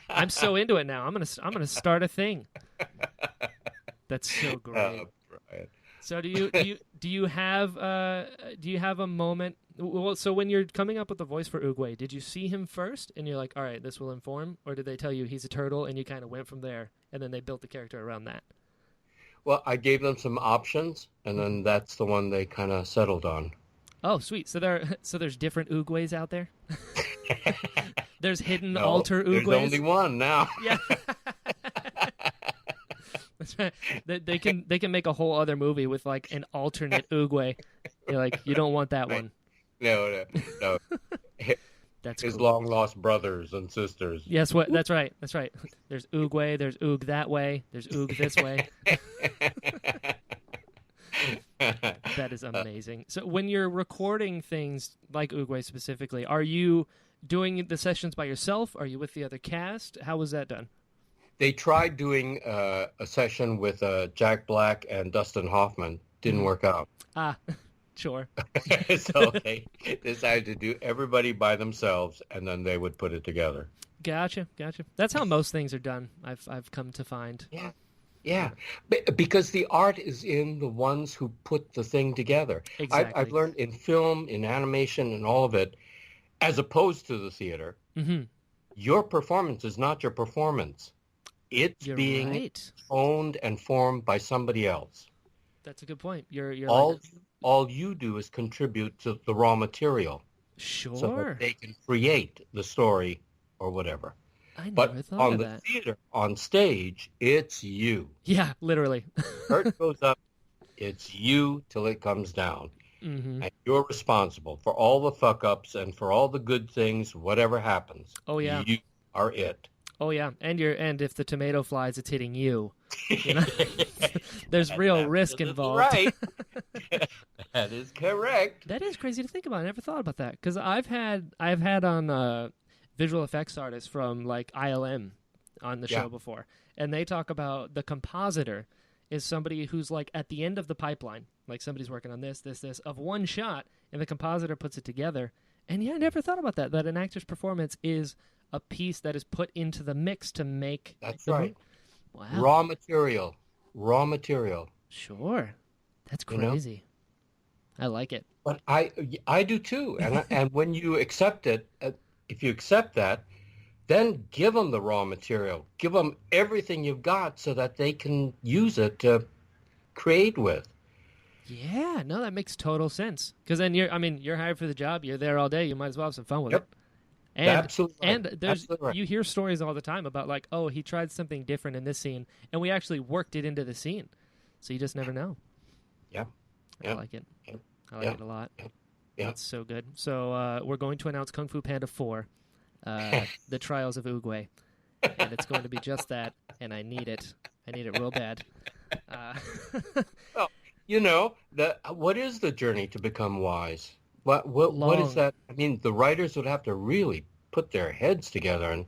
I'm so into it now. I'm gonna start a thing. That's so great. Brian. So do you have a moment? Well, so when you're coming up with the voice for Oogway, did you see him first and you're like, all right, this will inform, or did they tell you he's a turtle and you kind of went from there and then they built the character around that? Well, I gave them some options, and then that's the one they kind of settled on. Oh, sweet. So there's different Oogways out there. There's hidden No, alter there's Oogways. only one now. Yeah. That's right. They can make a whole other movie with like an alternate Oogway. You're like, you don't want that one. No. That's His cool. long lost brothers and sisters. Yes, what? That's right. That's right. There's Oogway. There's Oog that way. There's Oog this way. That is amazing. So when you're recording things like Oogway specifically, are you doing the sessions by yourself? Are you with the other cast? How was that done? They tried doing a session with Jack Black and Dustin Hoffman. Didn't work out. Ah, sure. So they decided to do everybody by themselves, and then they would put it together. Gotcha. That's how most things are done. I've come to find. Yeah. Because the art is in the ones who put the thing together. Exactly. I've learned in film, in animation, and all of it, as opposed to the theater, your performance is not your performance. It's You're being right. owned and formed by somebody else. That's a good point. You're All you do is contribute to the raw material sure. so that they can create the story or whatever. I But never thought on of the that. theater, on stage, it's you. Yeah, literally. Curtain goes up, it's you till it comes down. Mm-hmm. And you're responsible for all the fuck-ups and for all the good things, whatever happens. Oh yeah. You are it. Oh yeah. And if the tomato flies, it's hitting you. You know? There's real risk involved. Right. That is correct. That is crazy to think about. I never thought about that because I've had on visual effects artists from like ILM on the show before, and they talk about the compositor is somebody who's like at the end of the pipeline, like somebody's working on this of one shot, and the compositor puts it together. And yeah, I never thought about that. That an actor's performance is a piece that is put into the mix to make. That's right. Wow. Raw material. Sure, that's You know? crazy. I like it. But I do too. And when you accept it, if you accept that, then give them the raw material. Give them everything you've got so that they can use it to create with. Yeah, no, that makes total sense. Because then you're hired for the job. You're there all day. You might as well have some fun with it. And, Absolutely. And there's Absolutely right. you hear stories all the time about like, oh, he tried something different in this scene, and we actually worked it into the scene. So you just never know. Yeah. I like it. Yeah. I like it a lot. Yeah. That's so good. So we're going to announce Kung Fu Panda 4, The Trials of Oogway. And it's going to be just that, and I need it. I need it real bad. Well, you know, what is the journey to become wise? What is that? I mean, the writers would have to really put their heads together. And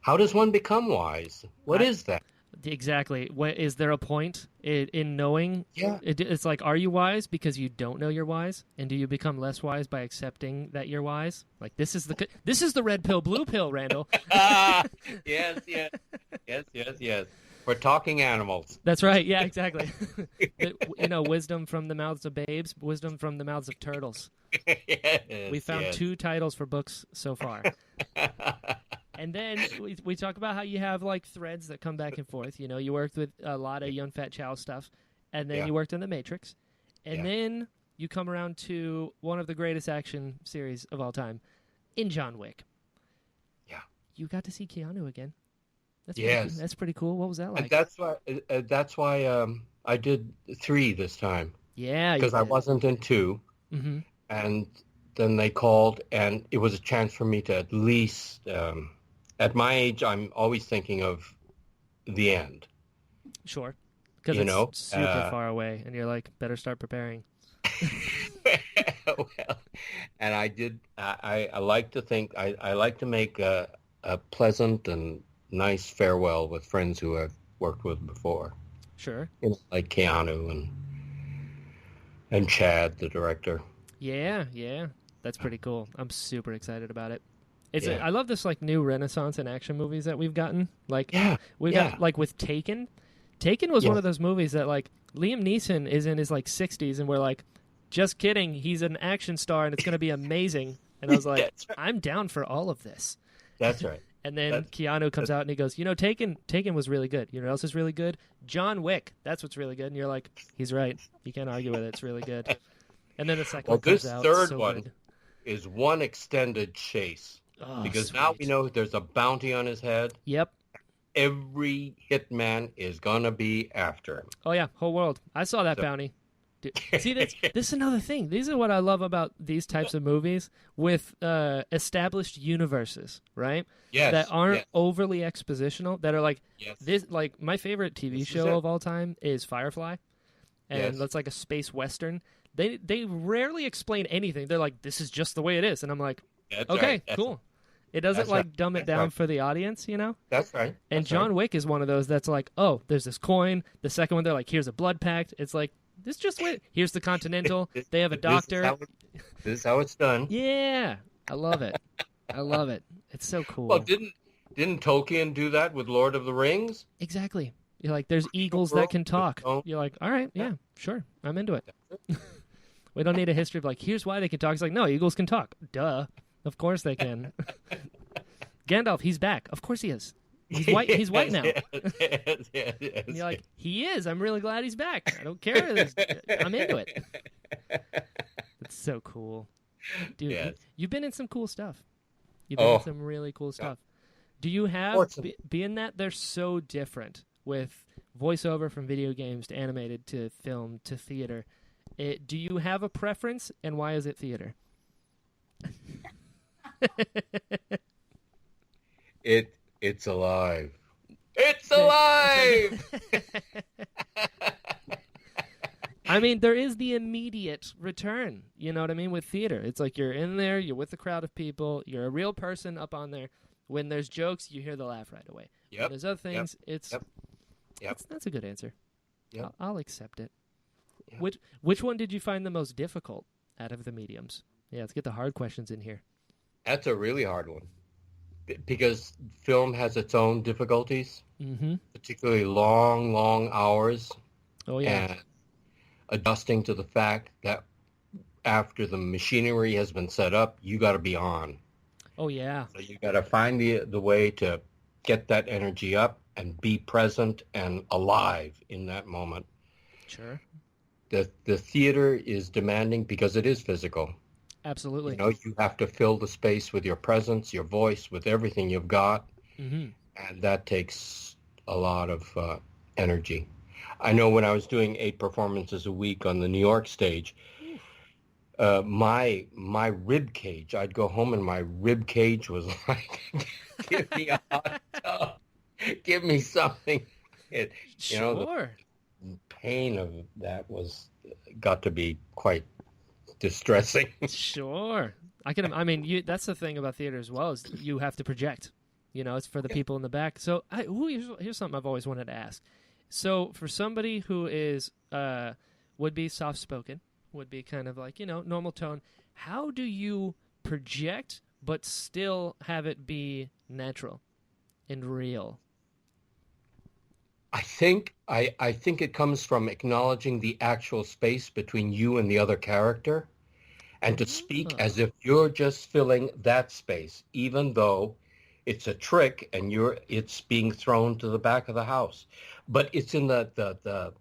how does one become wise? What is that? Exactly. Is there a point in knowing? Yeah. It's like, are you wise because you don't know you're wise, and do you become less wise by accepting that you're wise? Like this is the red pill, blue pill, Randall. Yes. We're talking animals. That's right. Yeah, exactly. Wisdom from the mouths of babes, wisdom from the mouths of turtles. Yes, We found 2 titles for books so far. And then we talk about how you have like threads that come back and forth. You know, you worked with a lot of Young Fat Chow stuff, and then you worked in The Matrix, and then you come around to one of the greatest action series of all time, in John Wick. Yeah, you got to see Keanu again. That's pretty cool. What was that like? And that's why I did 3 this time. Yeah, because I wasn't in 2, and then they called, and it was a chance for me to at least. At my age, I'm always thinking of the end. Sure. Because it's super far away, and you're like, better start preparing. Well, and I did. I like to think. I like to make a pleasant and nice farewell with friends who I've worked with before. Sure. Like Keanu and Chad, the director. Yeah. That's pretty cool. I'm super excited about it. I love this like new renaissance in action movies that we've gotten. Like we've yeah. got like with Taken. Taken was Yeah. one of those movies that like Liam Neeson is in his like 60s and we're like, just kidding, he's an action star and it's going to be amazing. And I was like, That's right. I'm down for all of this. That's right. And then Keanu comes out and he goes, Taken was really good. You know what else is really good? John Wick. That's what's really good. And you're like, he's right. You can't argue with it. It's really good. And then the second one comes out. This third so one good. is one extended chase. Oh, Because sweet. now we know there's a bounty on his head. Yep. Every hitman is going to be after him. Oh, yeah. Whole world. I saw that bounty. Dude, see, this is another thing. These are what I love about these types of movies with established universes, right? Yes. That aren't overly expositional. That are like this. Like my favorite TV This show of all time is Firefly, and that's like a space western. They rarely explain anything. They're like, this is just the way it is, and I'm like, That's okay, right. cool. It doesn't like dumb it down for the audience, you know? That's right. And John Wick is one of those that's like, oh, there's this coin. The second one, they're like, here's a blood pact. It's like, this just wait. Here's the Continental. They have a doctor. This is how it's done. Yeah, I love it. I love it. It's so cool. Well, didn't Tolkien do that with Lord of the Rings? Exactly. You're like, there's eagles that can talk. You're like, all right, yeah, sure, I'm into it. We don't need a history of like, here's why they can talk. It's like, no, eagles can talk. Duh. Of course they can. Gandalf, he's back. Of course he is. He's white. He's white now. Yes. And you're like, he is. I'm really glad he's back. I don't care. I'm into it. It's so cool, dude. Yes. You've been in some cool stuff. You've been in some really cool stuff. Do you have being that they're so different with voiceover from video games to animated to film to theater? Do you have a preference, and why is it theater? It's alive. It's alive. I mean, there is the immediate return. You know what I mean? With theater, it's like you're in there, you're with a crowd of people, you're a real person up on there. When there's jokes, you hear the laugh right away. Yep. When there's other things, Yep. That's a good answer. Yep. I'll accept it. Yep. Which one did you find the most difficult out of the mediums? Yeah, let's get the hard questions in here. That's a really hard one because film has its own difficulties, particularly long hours. Oh, yeah. And adjusting to the fact that after the machinery has been set up, you got to be on. Oh, yeah. So you got to find the way to get that energy up and be present and alive in that moment. Sure. The theater is demanding because it is physical. Absolutely. You know, you have to fill the space with your presence, your voice, with everything you've got. Mm-hmm. And that takes a lot of energy. I know when I was doing 8 performances a week on the New York stage, my rib cage, I'd go home and my rib cage was like, give me a hot tub. Give me something. You know, the pain of that got to be quite distressing. Sure. That's the thing about theater as well, is you have to project. You know, it's for the people in the back. So here's something I've always wanted to ask. So for somebody who is would be soft-spoken, would be kind of like, you know, normal tone, how do you project but still have it be natural and real? I think it comes from acknowledging the actual space between you and the other character, and to speak as if you're just filling that space, even though it's a trick and it's being thrown to the back of the house. But it's in the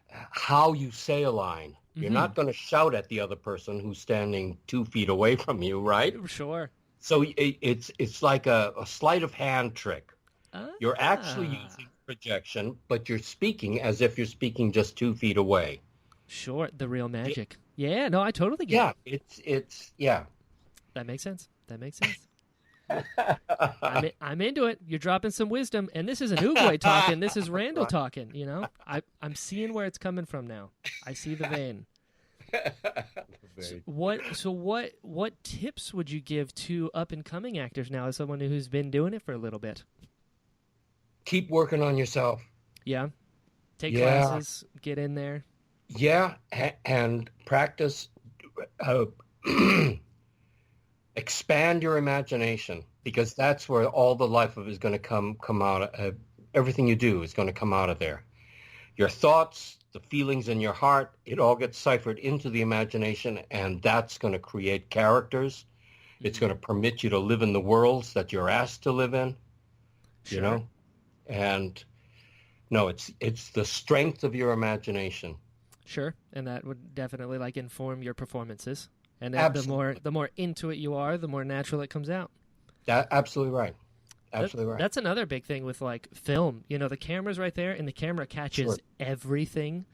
how you say a line. You're not going to shout at the other person who's standing 2 feet away from you, right? Sure. So it's like a sleight of hand trick. You're actually using projection, but you're speaking as if you're speaking just 2 feet away. Sure, the real magic. Yeah, no, I totally get it. Yeah. That makes sense. I'm into it. You're dropping some wisdom, and this isn't Oogway talking. This is Randall talking. You know, I'm seeing where it's coming from now. I see the vein. What tips would you give to up and coming actors now, as someone who's been doing it for a little bit? Keep working on yourself. Yeah. Take classes. Get in there. Yeah, and practice. expand your imagination, because that's where all the life of it is going to come out. Everything you do is going to come out of there. Your thoughts, the feelings in your heart, it all gets ciphered into the imagination, and that's going to create characters. It's going to permit you to live in the worlds that you're asked to live in, Sure. you know? And no, it's the strength of your imagination. Sure, and that would definitely like inform your performances. And Absolutely. the more into it you are, the more natural it comes out. Absolutely right. Absolutely right. That's another big thing with like film. You know, the camera's right there, and the camera catches Sure. everything.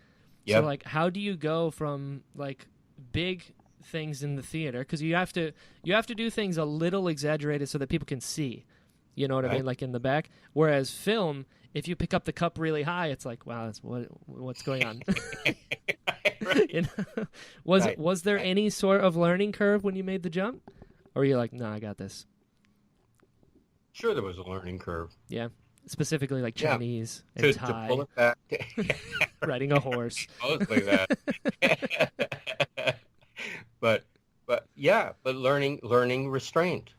Yep. So like, how do you go from like big things in the theater, because you have to do things a little exaggerated so that people can see, you know what I Right. mean, like in the back, whereas film, if you pick up the cup really high, it's like, wow, that's what's going on. Right. You know? Right. Was there any sort of learning curve when you made the jump, or you're like, no, I got this? Sure, there was a learning curve. Yeah, specifically like Chinese and To Thai, pull it back. riding a horse. Mostly that. but learning restraint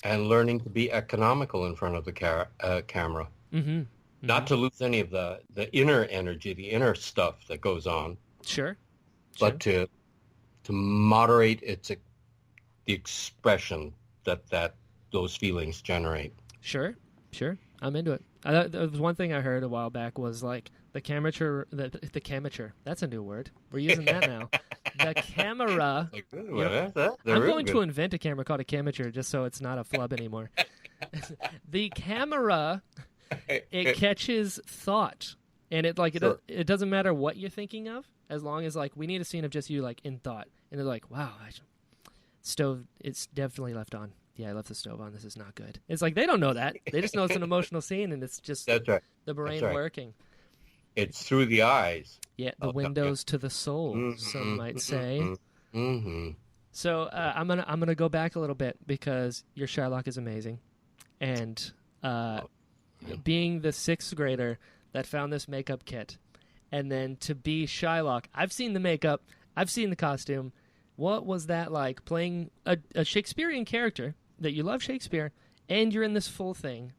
and learning to be economical in front of the camera. Mm-hmm. Not to lose any of the inner energy, the inner stuff that goes on, Sure. but to moderate the expression that those feelings generate. Sure. I'm into it. There was one thing I heard a while back was like the camature. The camature. That's a new word. We're using that now. The camera. Like, I'm going to invent a camera called a camature just so it's not a flub anymore. The camera, it catches thought, and it doesn't matter what you're thinking of, as long as like we need a scene of just you like in thought, and they're like, wow, stove, it's definitely left on. Yeah, I left the stove on. This is not good. It's like they don't know that. They just know it's an emotional scene, and it's just That's right. the brain That's right. working. It's through the eyes. Yeah, the windows to the soul, some might say. Mm-hmm. So I'm gonna go back a little bit because your Shylock is amazing, and being the sixth grader that found this makeup kit, and then to be Shylock, I've seen the makeup, I've seen the costume. What was that like playing a Shakespearean character that you love Shakespeare, and you're in this full thing?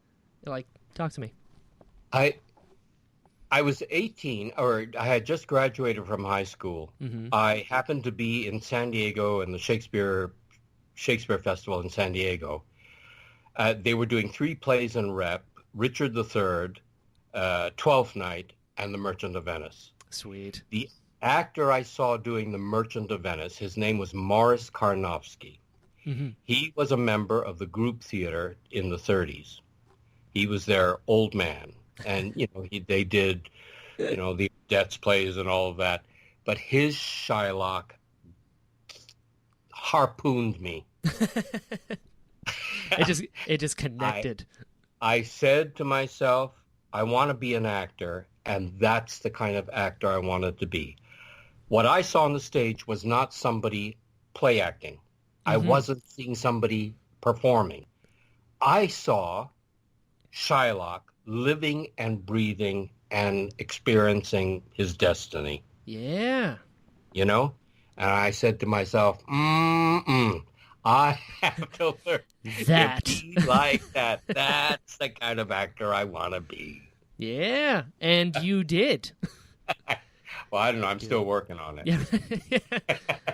Like, talk to me. I was 18, or I had just graduated from high school. Mm-hmm. I happened to be in San Diego in the Shakespeare Festival in San Diego. They were doing 3 plays in rep: Richard III, Twelfth Night, and The Merchant of Venice. Sweet. The actor I saw doing The Merchant of Venice, his name was Morris Karnofsky. Mm-hmm. He was a member of the group theater in the 30s. He was their old man. And, they did, the Death's plays and all of that. But his Shylock harpooned me. It just connected. I said to myself, I want to be an actor, and that's the kind of actor I wanted to be. What I saw on the stage was not somebody play acting. Mm-hmm. I wasn't seeing somebody performing. I saw Shylock living and breathing and experiencing his destiny. Yeah. And I said to myself, I have to learn that. to be like that. That's the kind of actor I want to be. Yeah, and you did. Well, I don't know. I'm still working on it. Yeah.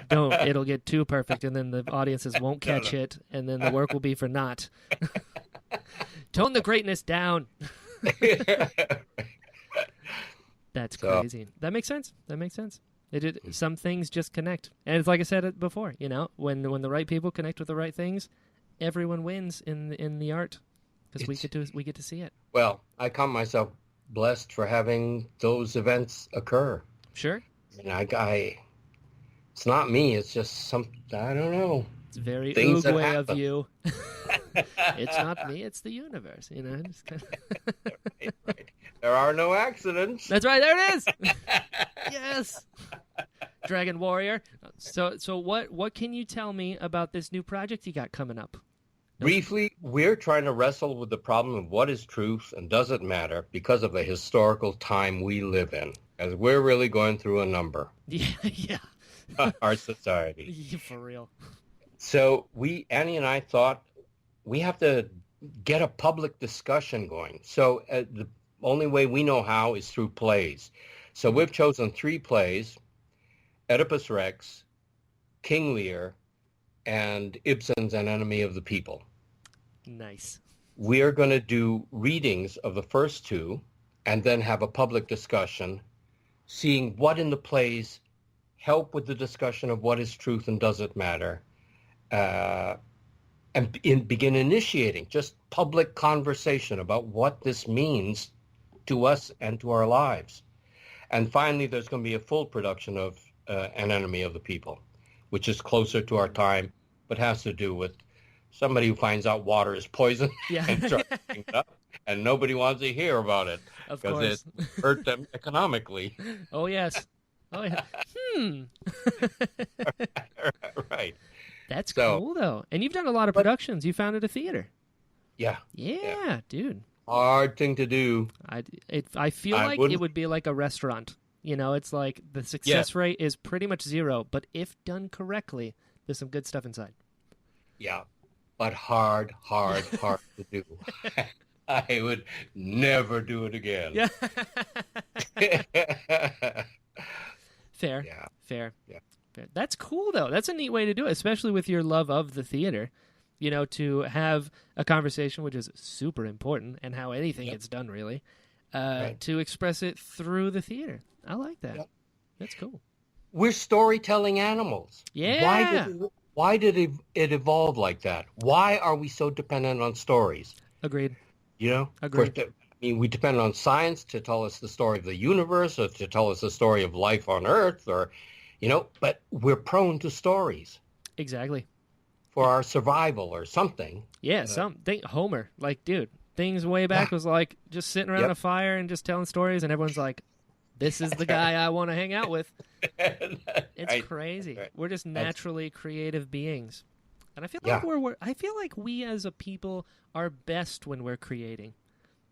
Don't. It'll get too perfect, and then the audiences won't catch it, and then the work will be for naught. Tone the greatness down. That's crazy. That makes sense. Some things just connect, and it's like I said before. When the right people connect with the right things, everyone wins in the art because we get to see it. Well, I count myself blessed for having those events occur. Sure. It's not me. It's just I don't know. It's very things Oogway of you. It's not me, it's the universe. Just kind of... right. There are no accidents. That's right, there it is. Yes. Dragon Warrior. So what can you tell me about this new project you got coming up? Briefly, we're trying to wrestle with the problem of what is truth and does it matter because of the historical time we live in, as we're really going through a number. Yeah. Our society. For real. So Annie and I thought we have to get a public discussion going. So the only way we know how is through plays. So we've chosen 3 plays: Oedipus Rex, King Lear, and Ibsen's An Enemy of the People. Nice. We are going to do readings of the first 2 and then have a public discussion, seeing what in the plays help with the discussion of what is truth and does it matter, and begin initiating just public conversation about what this means to us and to our lives. And finally, there's going to be a full production of An Enemy of the People, which is closer to our time, but has to do with somebody who finds out water is poison and starts drinking it up, and nobody wants to hear about it because it hurt them economically. Oh, yes. Oh, yeah. Right. That's cool, though. And you've done a lot of productions. You founded a theater. Yeah. Yeah, dude. Hard thing to do. I feel like it would be like a restaurant. You know, it's like the success rate is pretty much 0, but if done correctly, there's some good stuff inside. Yeah, but hard to do. I would never do it again. Yeah. Fair. Yeah. Fair. Yeah. Fair. That's cool, though. That's a neat way to do it, especially with your love of the theater. You know, to have a conversation, which is super important, and how anything gets done, really, to express it through the theater. I like that. Yep. That's cool. We're storytelling animals. Yeah. Why did it evolve like that? Why are we so dependent on stories? Agreed. You know? Agreed. I mean, we depend on science to tell us the story of the universe, or to tell us the story of life on Earth, or, you know, but we're prone to stories. Exactly. For our survival or something. Yeah, Homer, like, dude, things way back was like just sitting around a fire and just telling stories, and everyone's like, this is the guy I want to hang out with. It's crazy. Right. We're just naturally creative beings. And I feel like I feel like we as a people are best when we're creating.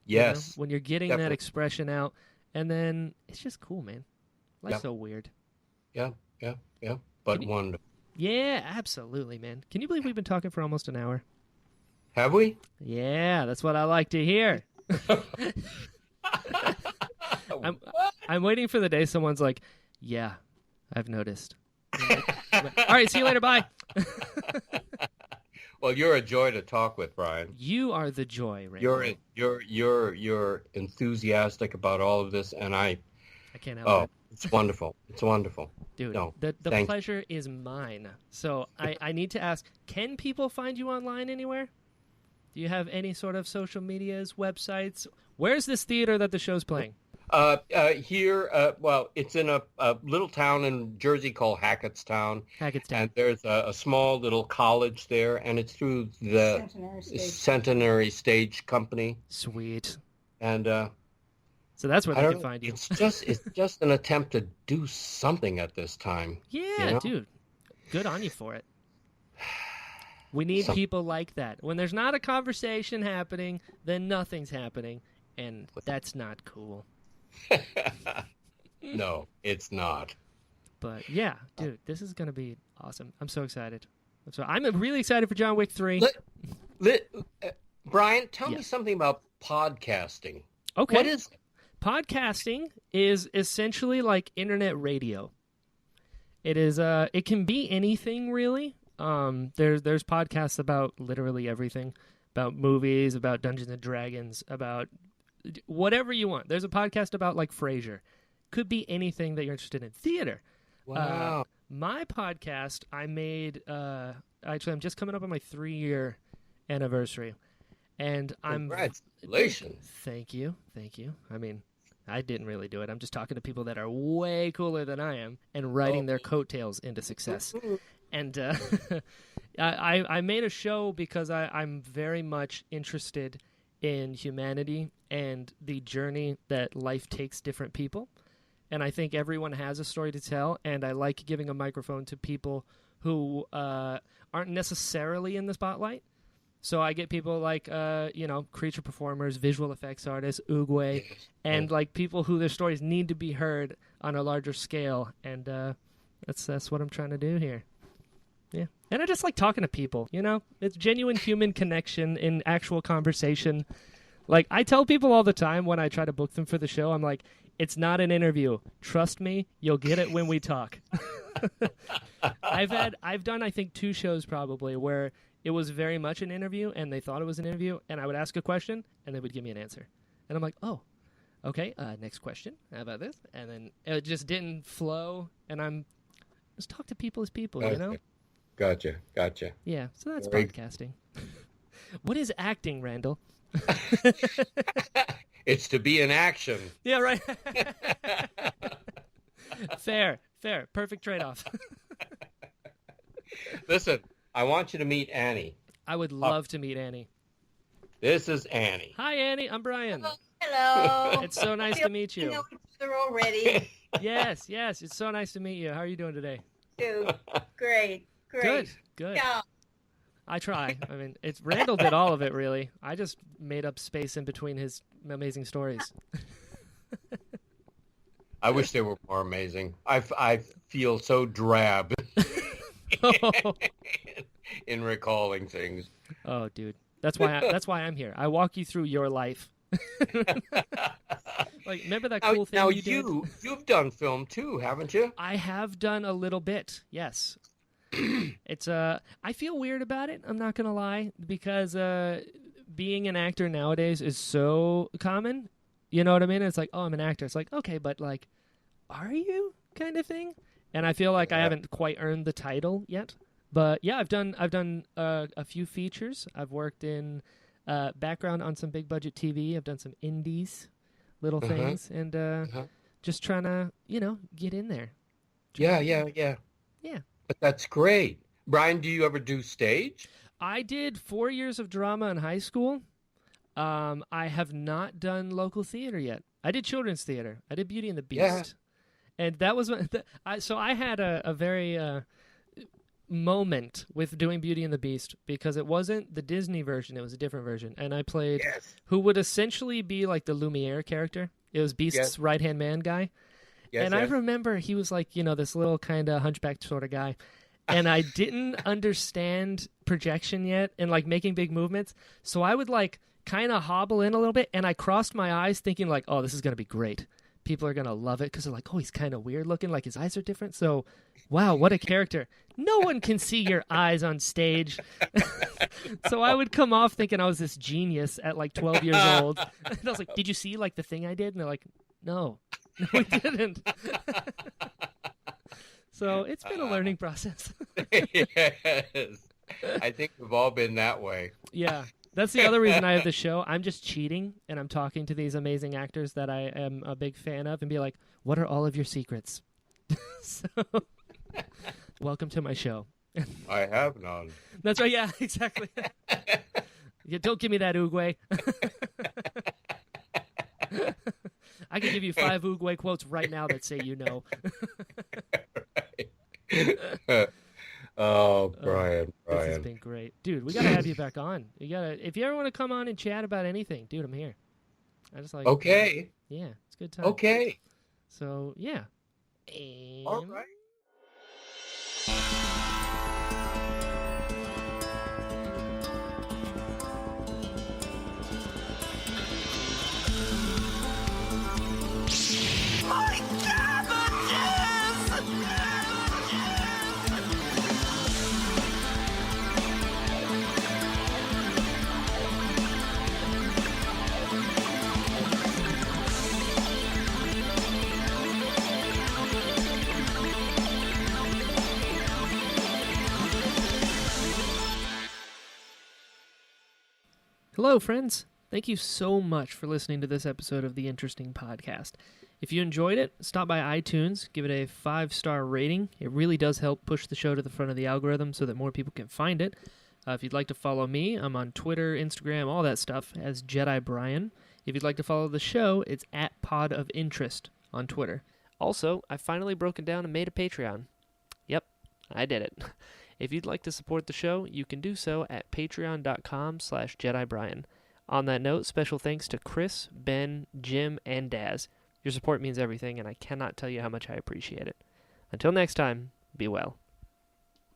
Yes. You know? When you're getting that expression out, and then it's just cool, man. Life's so weird. Yeah. But wonderful. Yeah, absolutely, man. Can you believe we've been talking for almost an hour? Have we? Yeah, that's what I like to hear. I'm waiting for the day someone's like, yeah, I've noticed. All right, see you later, bye. Well, you're a joy to talk with, Brian. You are the joy, Randall. You're enthusiastic about all of this, and I can't help it. It's wonderful. It's wonderful. Dude, the pleasure is mine. So I need to ask, can people find you online anywhere? Do you have any sort of social medias, websites? Where's this theater that the show's playing? Here, well, it's in a little town in Jersey called Hackettstown. And there's a small little college there, and it's through the Centenary Stage Company. Sweet. And so that's where they can find you. It's just an attempt to do something at this time. Yeah, you know? Dude. Good on you for it. We need people like that. When there's not a conversation happening, then nothing's happening, and that's not cool. No, it's not. But yeah, dude, this is going to be awesome. I'm so excited. I'm really excited for John Wick 3. Brian, tell me something about podcasting. Okay. What is it? Podcasting is essentially like internet radio. It is it can be anything really. There's podcasts about literally everything, about movies, about Dungeons and Dragons, about whatever you want. There's a podcast about like Frasier. Could be anything that you're interested in. Theater. Wow. My podcast I made actually I'm just coming up on my 3-year anniversary. And Congratulations. Thank you. I mean, I didn't really do it. I'm just talking to people that are way cooler than I am and riding their coattails into success. And I made a show because I'm very much interested in humanity and the journey that life takes different people. And I think everyone has a story to tell, and I like giving a microphone to people who aren't necessarily in the spotlight. So I get people like, creature performers, visual effects artists, Oogway, and like people who their stories need to be heard on a larger scale. And that's what I'm trying to do here. Yeah. And I just like talking to people, you know? It's genuine human connection in actual conversation. Like, I tell people all the time when I try to book them for the show, I'm like, it's not an interview. Trust me, you'll get it when we talk. I've done, I think, 2 shows probably where it was very much an interview and they thought it was an interview, and I would ask a question and they would give me an answer. And I'm like, oh, okay, next question. How about this? And then it just didn't flow, and I'm just talk to people as people, you know? Gotcha. Yeah, so that's Very podcasting. What is acting, Randall? It's to be in action. Yeah, right. Fair. Perfect trade-off. Listen, I want you to meet Annie. I would love to meet Annie. This is Annie. Hi, Annie. I'm Brian. Hello. It's so nice to meet you. We know each other already. Yes. It's so nice to meet you. How are you doing today? Too. Great. Good. Yeah. I try. I mean, it's Randall did all of it, really. I just made up space in between his amazing stories. I wish they were more amazing. I feel so drab in recalling things. Oh, dude. That's why I'm here. I walk you through your life. Like, remember that cool thing you did? Now, you've done film too, haven't you? I have done a little bit, yes. It's I feel weird about it, I'm not gonna lie, because being an actor nowadays is so common. You know what I mean? It's like, oh, I'm an actor. It's like, okay, but like, are you, kind of thing? And I feel like I haven't quite earned the title yet. But yeah, I've done a few features. I've worked in background on some big budget TV. I've done some indies, little things, and just trying to, get in there. Yeah. But that's great. Brian, do you ever do stage? I did 4 years of drama in high school. I have not done local theater yet. I did children's theater. I did Beauty and the Beast. Yeah. And that was so I had a very moment with doing Beauty and the Beast, because it wasn't the Disney version, it was a different version, and I played who would essentially be like the Lumiere character. It was Beast's right-hand man guy. And I remember he was like, this little kind of hunchback sort of guy, and I didn't understand projection yet and like making big movements, so I would like kind of hobble in a little bit, and I crossed my eyes thinking like, oh, this is going to be great. People are going to love it because they're like, oh, he's kind of weird looking, like his eyes are different. So, wow, what a character. No one can see your eyes on stage. So I would come off thinking I was this genius at like 12 years old. And I was like, did you see like the thing I did? And they're like, no, we didn't. So it's been a learning process. Yes. I think we've all been that way. Yeah. That's the other reason I have the show. I'm just cheating, and I'm talking to these amazing actors that I am a big fan of, and be like, what are all of your secrets? So, welcome to my show. I have none. That's right, yeah, exactly. Yeah, don't give me that oogway. I can give you 5 oogway quotes right now that say you know. Oh, Brian. This has been great. Dude, we got to have you back on. If you ever want to come on and chat about anything, dude, I'm here. I just like... Okay. Yeah, it's a good time. Okay. So, yeah. All right. My cabbages! Hello, friends. Thank you so much for listening to this episode of The Interesting Podcast. If you enjoyed it, stop by iTunes, give it a 5-star rating. It really does help push the show to the front of the algorithm so that more people can find it. If you'd like to follow me, I'm on Twitter, Instagram, all that stuff, as Jedi Brian. If you'd like to follow the show, it's at Pod of Interest on Twitter. Also, I've finally broken down and made a Patreon. Yep, I did it. If you'd like to support the show, you can do so at patreon.com/JediBrian. On that note, special thanks to Chris, Ben, Jim, and Daz. Your support means everything, and I cannot tell you how much I appreciate it. Until next time, be well.